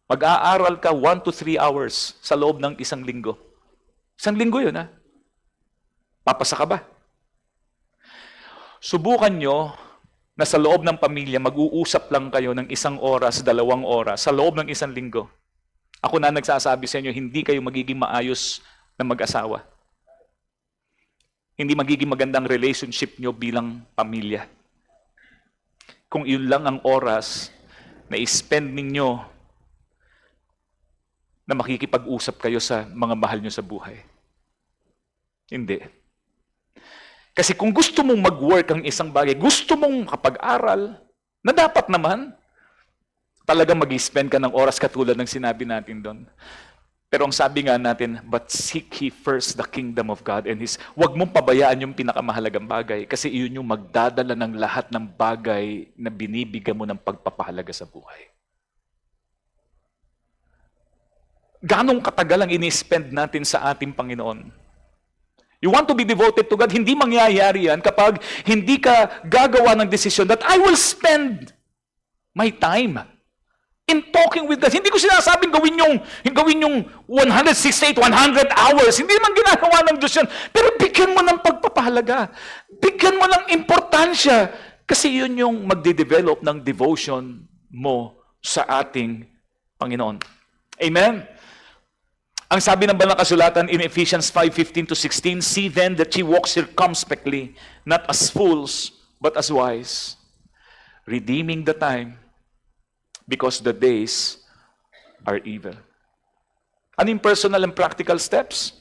Speaker 1: Mag-aaral ka 1 to 3 hours sa loob ng 1 linggo. 1 linggo yun, ha? Papasa ka ba? Subukan nyo na sa loob ng pamilya, mag-uusap lang kayo ng 1 oras, 2 oras, sa loob ng 1 linggo. Ako na nagsasabi sa inyo, hindi kayo magiging maayos na mag-asawa. Hindi magiging magandang relationship nyo bilang pamilya. Kung yun lang ang oras na i-spend ninyo na makikipag-usap kayo sa mga mahal nyo sa buhay. Hindi. Kasi kung gusto mong mag-work ang isang bagay, gusto mong kapag-aral, na dapat naman, talagang mag-spend ka ng oras katulad ng sinabi natin doon. Pero ang sabi nga natin, but seek ye first the kingdom of God and His... Huwag mong pabayaan yung pinakamahalagang bagay kasi iyon yung magdadala ng lahat ng bagay na binibigyan mo ng pagpapahalaga sa buhay. Ganong katagal ang ini-spend natin sa ating Panginoon? You want to be devoted to God, hindi mangyayari yan kapag hindi ka gagawa ng desisyon that I will spend my time in talking with God. Hindi ko sinasabing gawin yung 168, 100 hours. Hindi naman ginagawa ng Diyos yan. Pero bigyan mo ng pagpapahalaga. Bigyan mo ng importansya. Kasi yun yung magde-develop ng devotion mo sa ating Panginoon. Amen? Ang sabi ng banal na kasulatan in Ephesians 5:15-16, see then that ye walk circumspectly, not as fools, but as wise, redeeming the time, because the days are evil. Ano yung personal and practical steps?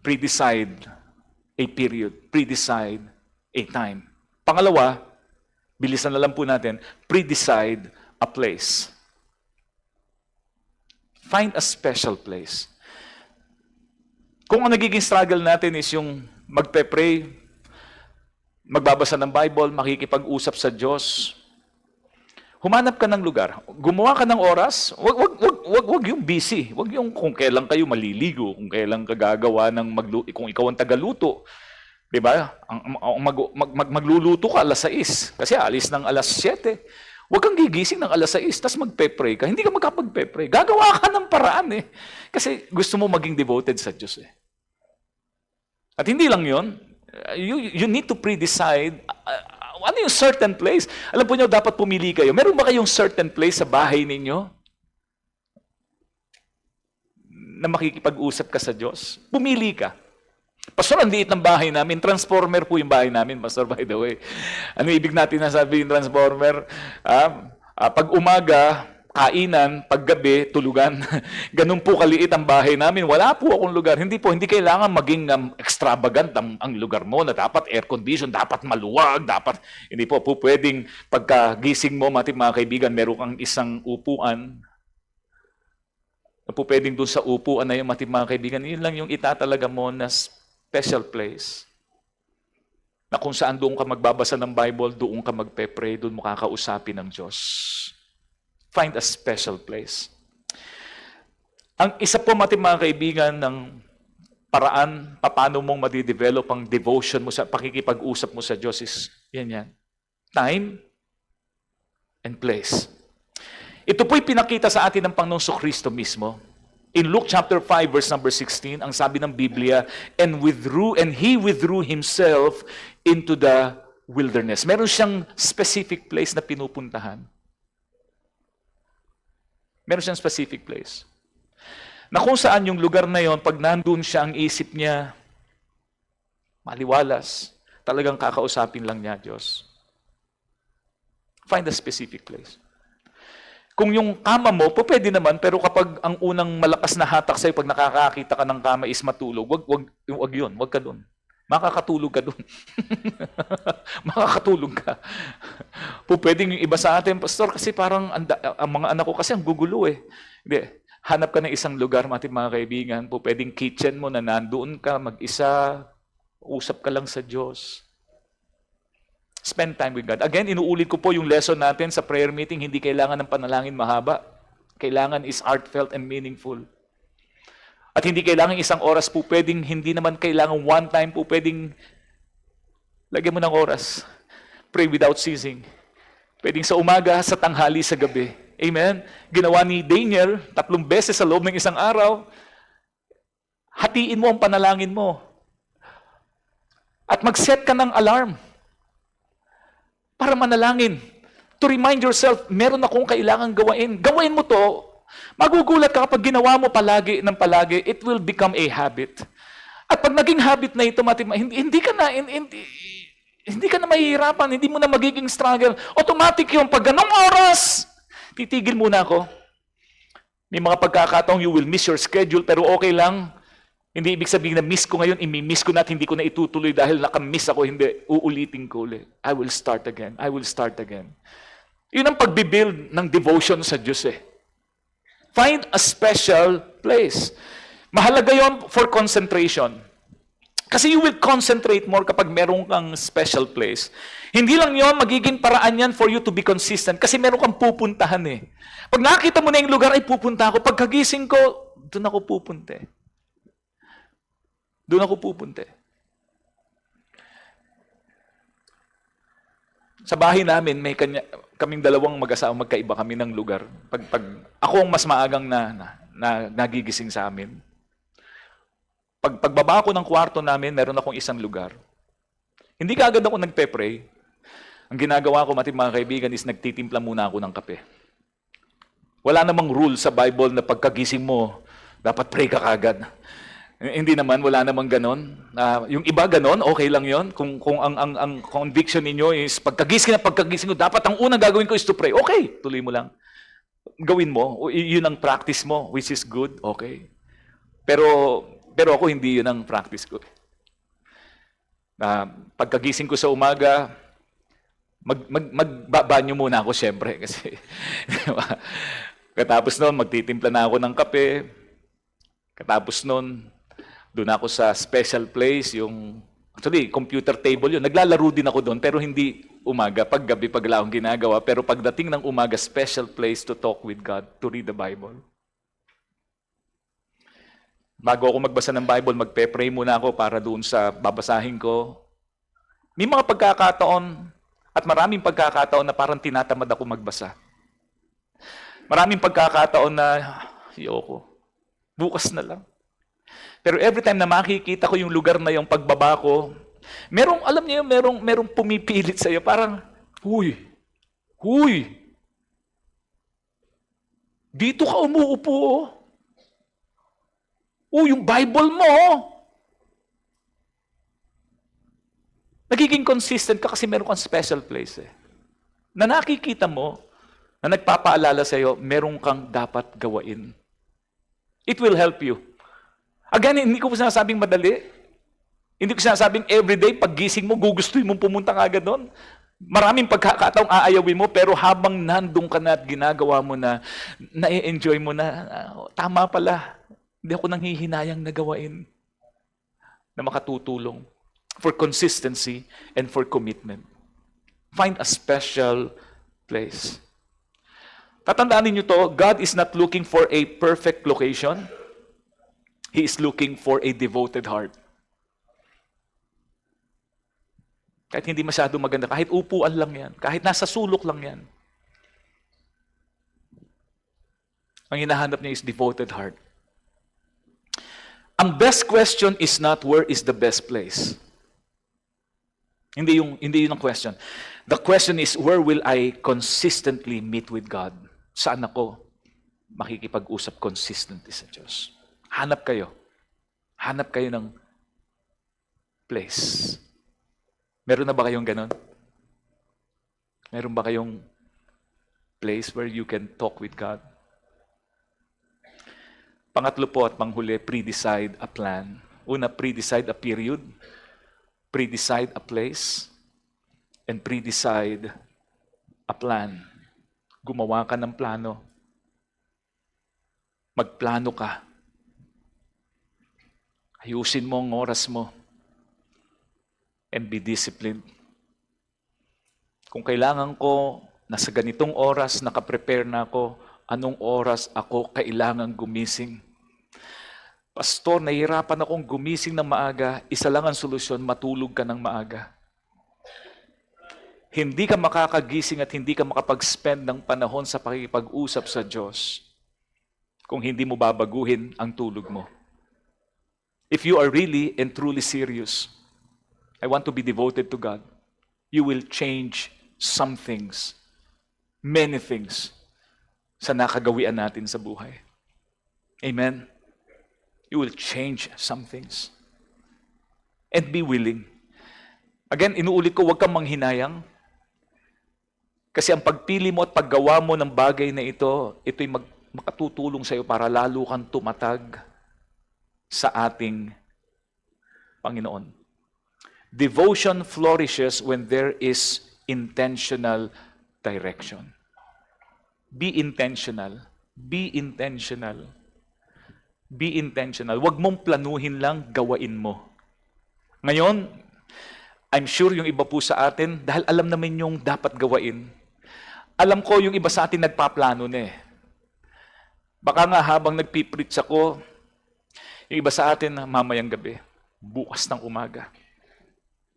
Speaker 1: Pre-decide a period. Pre-decide a time. Pangalawa, bilisan na lang po natin, pre-decide a place. Find a special place. Kung ang nagiging struggle natin is yung magpe-pray, magbabasa ng Bible, makikipag-usap sa Diyos, humanap ka ng lugar. Gumawa ka ng oras. Wag yung busy. Wag yung kung kailan kayo maliligo, kung kailan ka gagawa ng kung ikaw ang tagaluto. 'Di ba? Magluluto ka alas 6 kasi alis ng alas 7. Wag kang gigising ng alas 6 tapos magpe-pray ka. Hindi ka magkapag-pray. Gagawa ka ng paraan eh. Kasi gusto mo maging devoted sa Diyos eh. At hindi lang 'yon. You need to pre-decide ano yung certain place? Alam po niyo, dapat pumili kayo. Meron ba kayong certain place sa bahay ninyo na makikipag-usap ka sa Diyos? Pumili ka. Pastor, ang liit ng bahay namin. Transformer po yung bahay namin, Pastor, by the way. Ano ibig natin na sabihin transformer? Pag umaga, kainan, paggabi, tulugan. Ganun po kaliit ang bahay namin. Wala po akong lugar. Hindi kailangan maging extravagant ang lugar mo na dapat air condition, dapat maluwag, dapat hindi po pwedeng pagkagising mo, mga kaibigan, meron kang isang upuan. Na po pwedeng doon sa upuan na yung mga kaibigan, yun lang yung itatalaga mo na special place. Na kung saan doon ka magbabasa ng Bible, doon ka magpe-pray, doon mo kakausapin ng Diyos. Find a special place. Ang isa po mga kaibigan ng paraan paano mong madidevelop ang devotion mo sa pakikipag-usap mo sa Diyos is yan. Time and place. Ito po'y pinakita sa atin ng Panginoong Kristo mismo. In Luke chapter 5 verse number 16, ang sabi ng Biblia, and he withdrew himself into the wilderness. Meron siyang specific place na pinupuntahan. Meron siyang specific place. Na kung saan yung lugar na yon, pag nandun siya, ang isip niya, maliwalas, talagang kakausapin lang niya Diyos. Find a specific place. Kung yung kama mo, pwede naman, pero kapag ang unang malakas na hatak sa'yo, pag nakakakita ka ng kama is matulog, wag yun, wag ka dun. Makakatulog ka dun. Makakatulog ka. Pwedeng yung iba sa atin, Pastor, kasi parang ang mga anak ko kasi ang gugulo eh. Hindi. Hanap ka ng isang lugar, mga kaibigan, pwedeng kitchen mo na nandoon ka, mag-isa, usap ka lang sa Diyos. Spend time with God. Again, inuulit ko po yung lesson natin sa prayer meeting, hindi kailangan ng panalangin mahaba. Kailangan is heartfelt and meaningful. At hindi kailangan isang oras po, hindi naman kailangan one time po, lagyan mo ng oras. Pray without ceasing. Pwedeng sa umaga, sa tanghali, sa gabi. Amen? Ginawa ni Daniel 3 beses sa loob ng isang araw. Hatiin mo ang panalangin mo. At mag-set ka ng alarm para manalangin. To remind yourself, meron akong kailangan gawain. Gawain mo to. Magugulat ka kapag ginawa mo palagi ng palagi, it will become a habit. At pag naging habit na ito, hindi ka na mahihirapan, hindi mo na magiging struggle. Automatic yung pag ganong oras, titigil muna ako. May mga pagkakataong you will miss your schedule, pero okay lang. Hindi ibig sabihin na miss ko ngayon, imi-miss ko na at hindi ko na itutuloy dahil nakamiss ako, hindi. Uulitin ko ulit. I will start again. I will start again. Yun ang pagbibuild ng devotion sa Diyos eh. Find a special place. Mahalaga yon for concentration. Kasi you will concentrate more kapag meron kang special place. Hindi lang yon, magiging paraan yan for you to be consistent. Kasi meron kang pupuntahan eh. Pag nakita mo na yung lugar, ay pupunta ako. Pagkagising ko, doon ako pupunta. Doon ako pupunta. Sa bahay namin, may kaming dalawang mag-asawa, magkaiba kami ng lugar. Pag ako ang mas maagang nagigising sa amin. Pagbaba ko ng kwarto namin, meron akong isang lugar. Hindi kaagad ako nagpe-pray. Ang ginagawa ko, mga kaibigan, is nagtitimpla muna ako ng kape. Wala namang rule sa Bible na pagkagising mo, dapat pray ka kaagad. Hindi naman, wala namang ganon. Yung iba ganon, okay lang yon. Kung ang conviction ninyo is pagkagising ko, dapat ang unang gagawin ko is to pray. Okay, tuloy mo lang. Gawin mo. Yun ang practice mo, which is good. Okay. Pero ako, hindi yun ang practice ko. Pagkagising ko sa umaga, magbabanyo muna ako siyempre. Kasi, katapos nun, magtitimpla na ako ng kape. Katapos nun, doon ako sa special place, actually, computer table yun. Naglalaro din ako doon, pero hindi umaga. Paggabi, pagla akong ginagawa. Pero pagdating ng umaga, special place to talk with God, to read the Bible. Bago ako magbasa ng Bible, magpe-pray muna ako para doon sa babasahin ko. May mga pagkakataon at maraming pagkakataon na parang tinatamad ako magbasa. Maraming pagkakataon na, ayoko, bukas na lang. Pero every time na makikita ko yung lugar na yung pagbaba ko, alam niyo, merong pumipilit sa iyo, parang, huy, dito ka umuupo, oh. Yung Bible mo, oh. Nagiging consistent ka kasi meron kang special place eh. Na nakikita mo, na nagpapaalala sa iyo, meron kang dapat gawain. It will help you. Again, hindi ko sinasabing madali. Hindi ko sinasabing everyday, paggising mo, gugustuhin mong pumunta agad doon. Maraming pagkakataong aayawin mo, pero habang nandun ka na at ginagawa mo na, na-enjoy mo na, tama pala, hindi ako nanghihinayang na gawain na makatutulong for consistency and for commitment. Find a special place. Tatandaan niyo to, God is not looking for a perfect location. He is looking for a devoted heart. Kahit hindi masyado maganda, kahit upuan lang yan, kahit nasa sulok lang yan. Ang hinahanap niya is devoted heart. Ang best question is not where is the best place. Hindi yun ang question. The question is where will I consistently meet with God? Saan ako makikipag-usap consistently sa Diyos? Hanap kayo. Hanap kayo ng place. Meron na ba kayong ganon? Meron ba kayong place where you can talk with God? Pangatlo po at panghuli, pre-decide a plan. Una, pre-decide a period. Pre-decide a place. And pre-decide a plan. Gumawa ka ng plano. Magplano ka. Ayusin mo ang oras mo. And be disciplined. Kung kailangan ko, nasa ganitong oras, nakaprepare na ako, anong oras ako kailangan gumising? Pastor, nahihirapan akong gumising ng maaga, isa lang ang solusyon, matulog ka ng maaga. Hindi ka makakagising at hindi ka makapag-spend ng panahon sa pakikipag-usap sa Diyos kung hindi mo babaguhin ang tulog mo. If you are really and truly serious, I want to be devoted to God, you will change some things, many things, sa nakagawian natin sa buhay. Amen? You will change some things. And be willing. Again, inuulit ko, huwag kang manghinayang. Kasi ang pagpili mo at paggawa mo ng bagay na ito'y makatutulong sa iyo para lalo kang tumatag sa ating Panginoon. Devotion flourishes when there is intentional direction. Be intentional. Be intentional. Be intentional. Huwag mong planuhin lang, gawain mo. Ngayon, I'm sure yung iba po sa atin, dahil alam namin yung dapat gawain. Alam ko yung iba sa atin nagpaplano na eh. Baka nga habang nagpipreach ako, yung iba sa atin mamayang gabi, bukas ng umaga.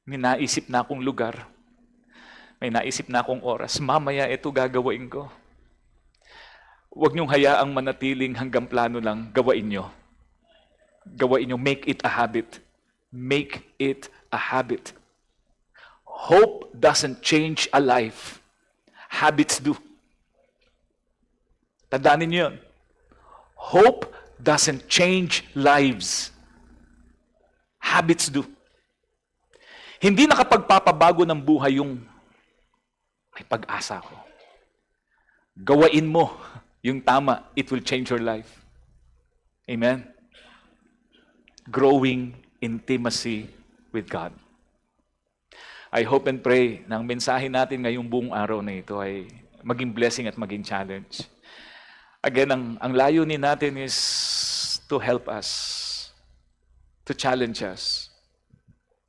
Speaker 1: May naisip na akong lugar, may naisip na akong oras, mamaya ito gagawain ko. Huwag niyong hayaang manatiling hanggang plano lang, gawain niyo. Gawain niyo, make it a habit. Make it a habit. Hope doesn't change a life. Habits do. Tandaan niyo yun. Hope doesn't change lives. Habits do. Hindi nakapagpapabago ng buhay yung may pag-asa ko. Gawain mo yung tama, it will change your life. Amen? Growing intimacy with God. I hope and pray na ang mensahe natin ngayong buong araw na ito ay maging blessing at maging challenge. Again, ang layunin natin is to help us, to challenge us,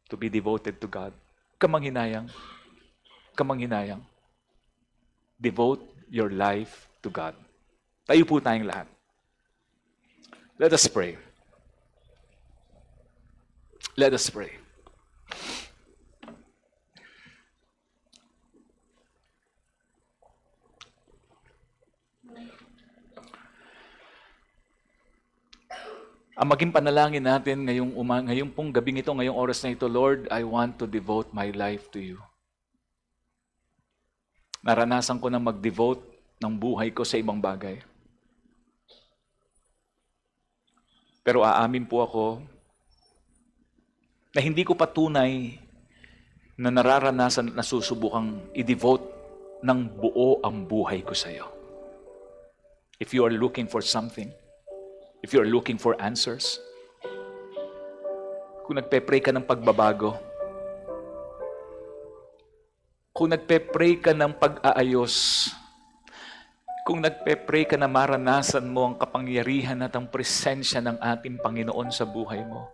Speaker 1: to be devoted to God. Kamanghinayang. Devote your life to God. Tayo po tayong lahat. Let us pray. Let us pray. Ang maging panalangin natin ngayong pong gabing ito, ngayong oras na ito, Lord, I want to devote my life to you. Naranasan ko na mag-devote ng buhay ko sa ibang bagay. Pero aamin po ako na hindi ko patunay na nararanasan at nasusubukang i-devote ng buo ang buhay ko sa iyo. If you are looking for something, if you are looking for answers, kung nagpe-pray ka ng pagbabago, kung nagpe-pray ka ng pag-aayos, kung nagpe-pray ka na maranasan mo ang kapangyarihan at ang presensya ng ating Panginoon sa buhay mo,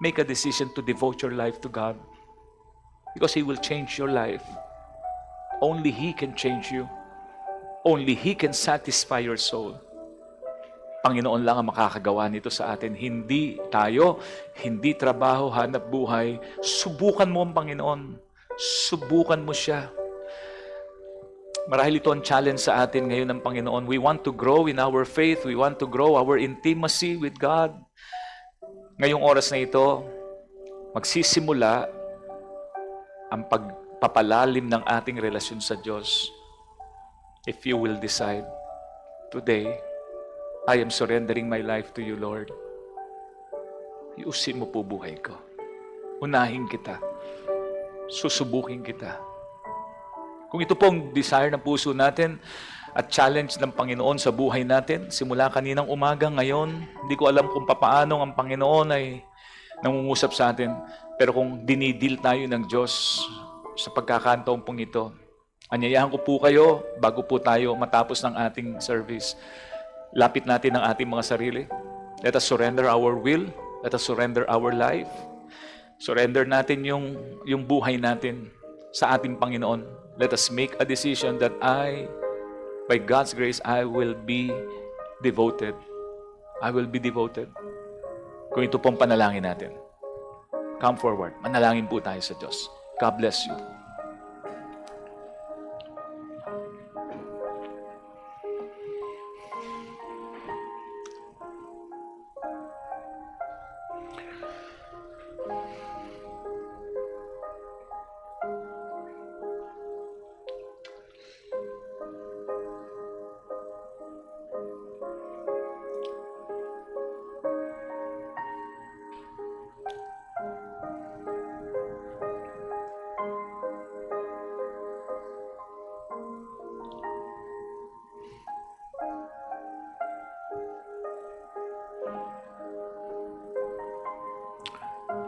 Speaker 1: make a decision to devote your life to God because He will change your life. Only He can change you. Only He can satisfy your soul. Panginoon lang ang makakagawa nito sa atin. Hindi tayo, hindi trabaho, hanap buhay. Subukan mo ang Panginoon. Subukan mo siya. Marahil ito ang challenge sa atin ngayon ng Panginoon. We want to grow in our faith. We want to grow our intimacy with God. Ngayong oras na ito, magsisimula ang pagpapalalim ng ating relasyon sa Diyos. If you will decide, today, I am surrendering my life to you, Lord. Iusin mo po buhay ko. Unahin kita. Susubukin kita. Kung ito pong desire ng puso natin at challenge ng Panginoon sa buhay natin, simula kaninang umaga, ngayon, hindi ko alam kung papaano ang Panginoon ay nangungusap sa atin. Pero kung dinidil tayo ng Diyos sa pagkakataon pong ito, anyayahan ko po kayo, bago po tayo matapos ng ating service, lapit natin ang ating mga sarili. Let us surrender our will. Let us surrender our life. Surrender natin yung buhay natin sa ating Panginoon. Let us make a decision that by God's grace, I will be devoted. I will be devoted. Kung ito pong panalangin natin. Come forward. Manalangin po tayo sa Diyos. God bless you.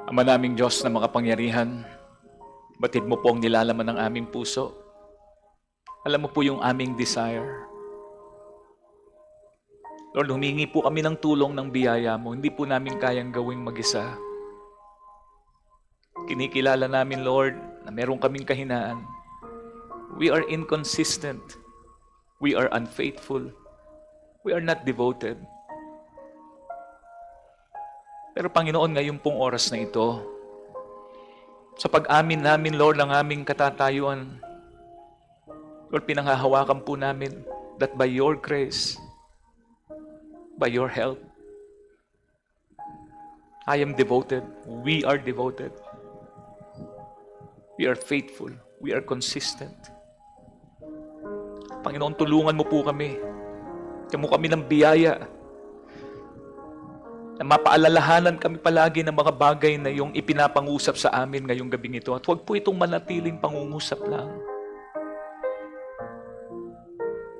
Speaker 1: Ama naming Diyos na makapangyarihan, batid mo po ang nilalaman ng aming puso. Alam mo po yung aming desire. Lord, humingi po kami ng tulong ng biyaya mo. Hindi po namin kayang gawing mag-isa. Kinikilala namin, Lord, na meron kaming kahinaan. We are inconsistent. We are unfaithful. We are not devoted. Pero Panginoon, ngayon pong oras na ito, sa pag-amin namin, Lord, ng aming katatayuan, Lord, pinanghahawakan po namin that by your grace, by your help, I am devoted. We are devoted. We are faithful. We are consistent. Panginoon, tulungan mo po kami. Bigyan mo kami ng biyaya na mapaalalahanan kami palagi ng mga bagay na yung ipinapangusap sa amin ngayong gabing ito. At huwag po itong manatiling pangungusap lang.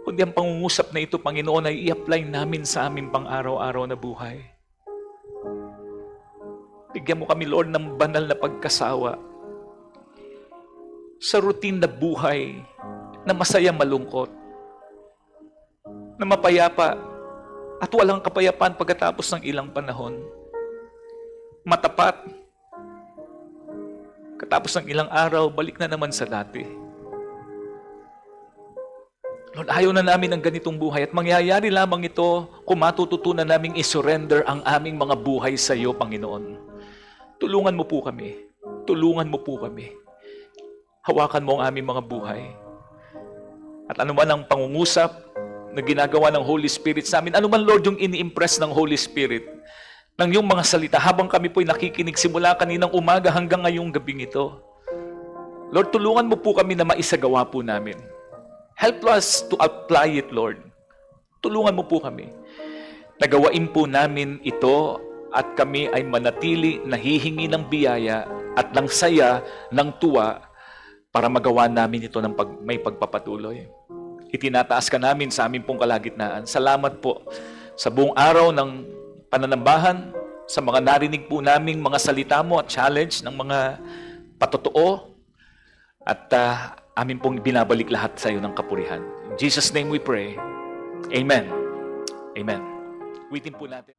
Speaker 1: Kundi ang pangungusap na ito, Panginoon, ay i-apply namin sa aming pang-araw-araw na buhay. Bigyan mo kami, Lord, ng banal na pagkasawa sa routine na buhay na masaya malungkot, na mapayapa at walang kapayapaan pagkatapos ng ilang panahon. Matapat. Katapos ng ilang araw, balik na naman sa dati. Lord, ayaw na namin ng ganitong buhay at mangyayari lamang ito kung matututunan naming isurrender ang aming mga buhay sa iyo, Panginoon. Tulungan mo po kami. Tulungan mo po kami. Hawakan mo ang aming mga buhay. At anuman ang pangungusap na ginagawa ng Holy Spirit sa amin, anuman, Lord, yung ini-impress ng Holy Spirit, ng yung mga salita, habang kami po'y nakikinig simula kaninang umaga hanggang ngayong gabing ito. Lord, tulungan mo po kami na maisagawa po namin. Help us to apply it, Lord. Tulungan mo po kami. Nagawain po namin ito at kami ay manatili nahihingi ng biyaya at ng saya, ng tuwa para magawa namin ito ng may pagpapatuloy. Itinataas ka namin sa aming pong kalagitnaan. Salamat po sa buong araw ng pananambahan, sa mga narinig po naming mga salita mo at challenge ng mga patotoo at amin pong binabalik lahat sa iyo ng kapurihan. In Jesus' name we pray. Amen. Amen. Witin po natin.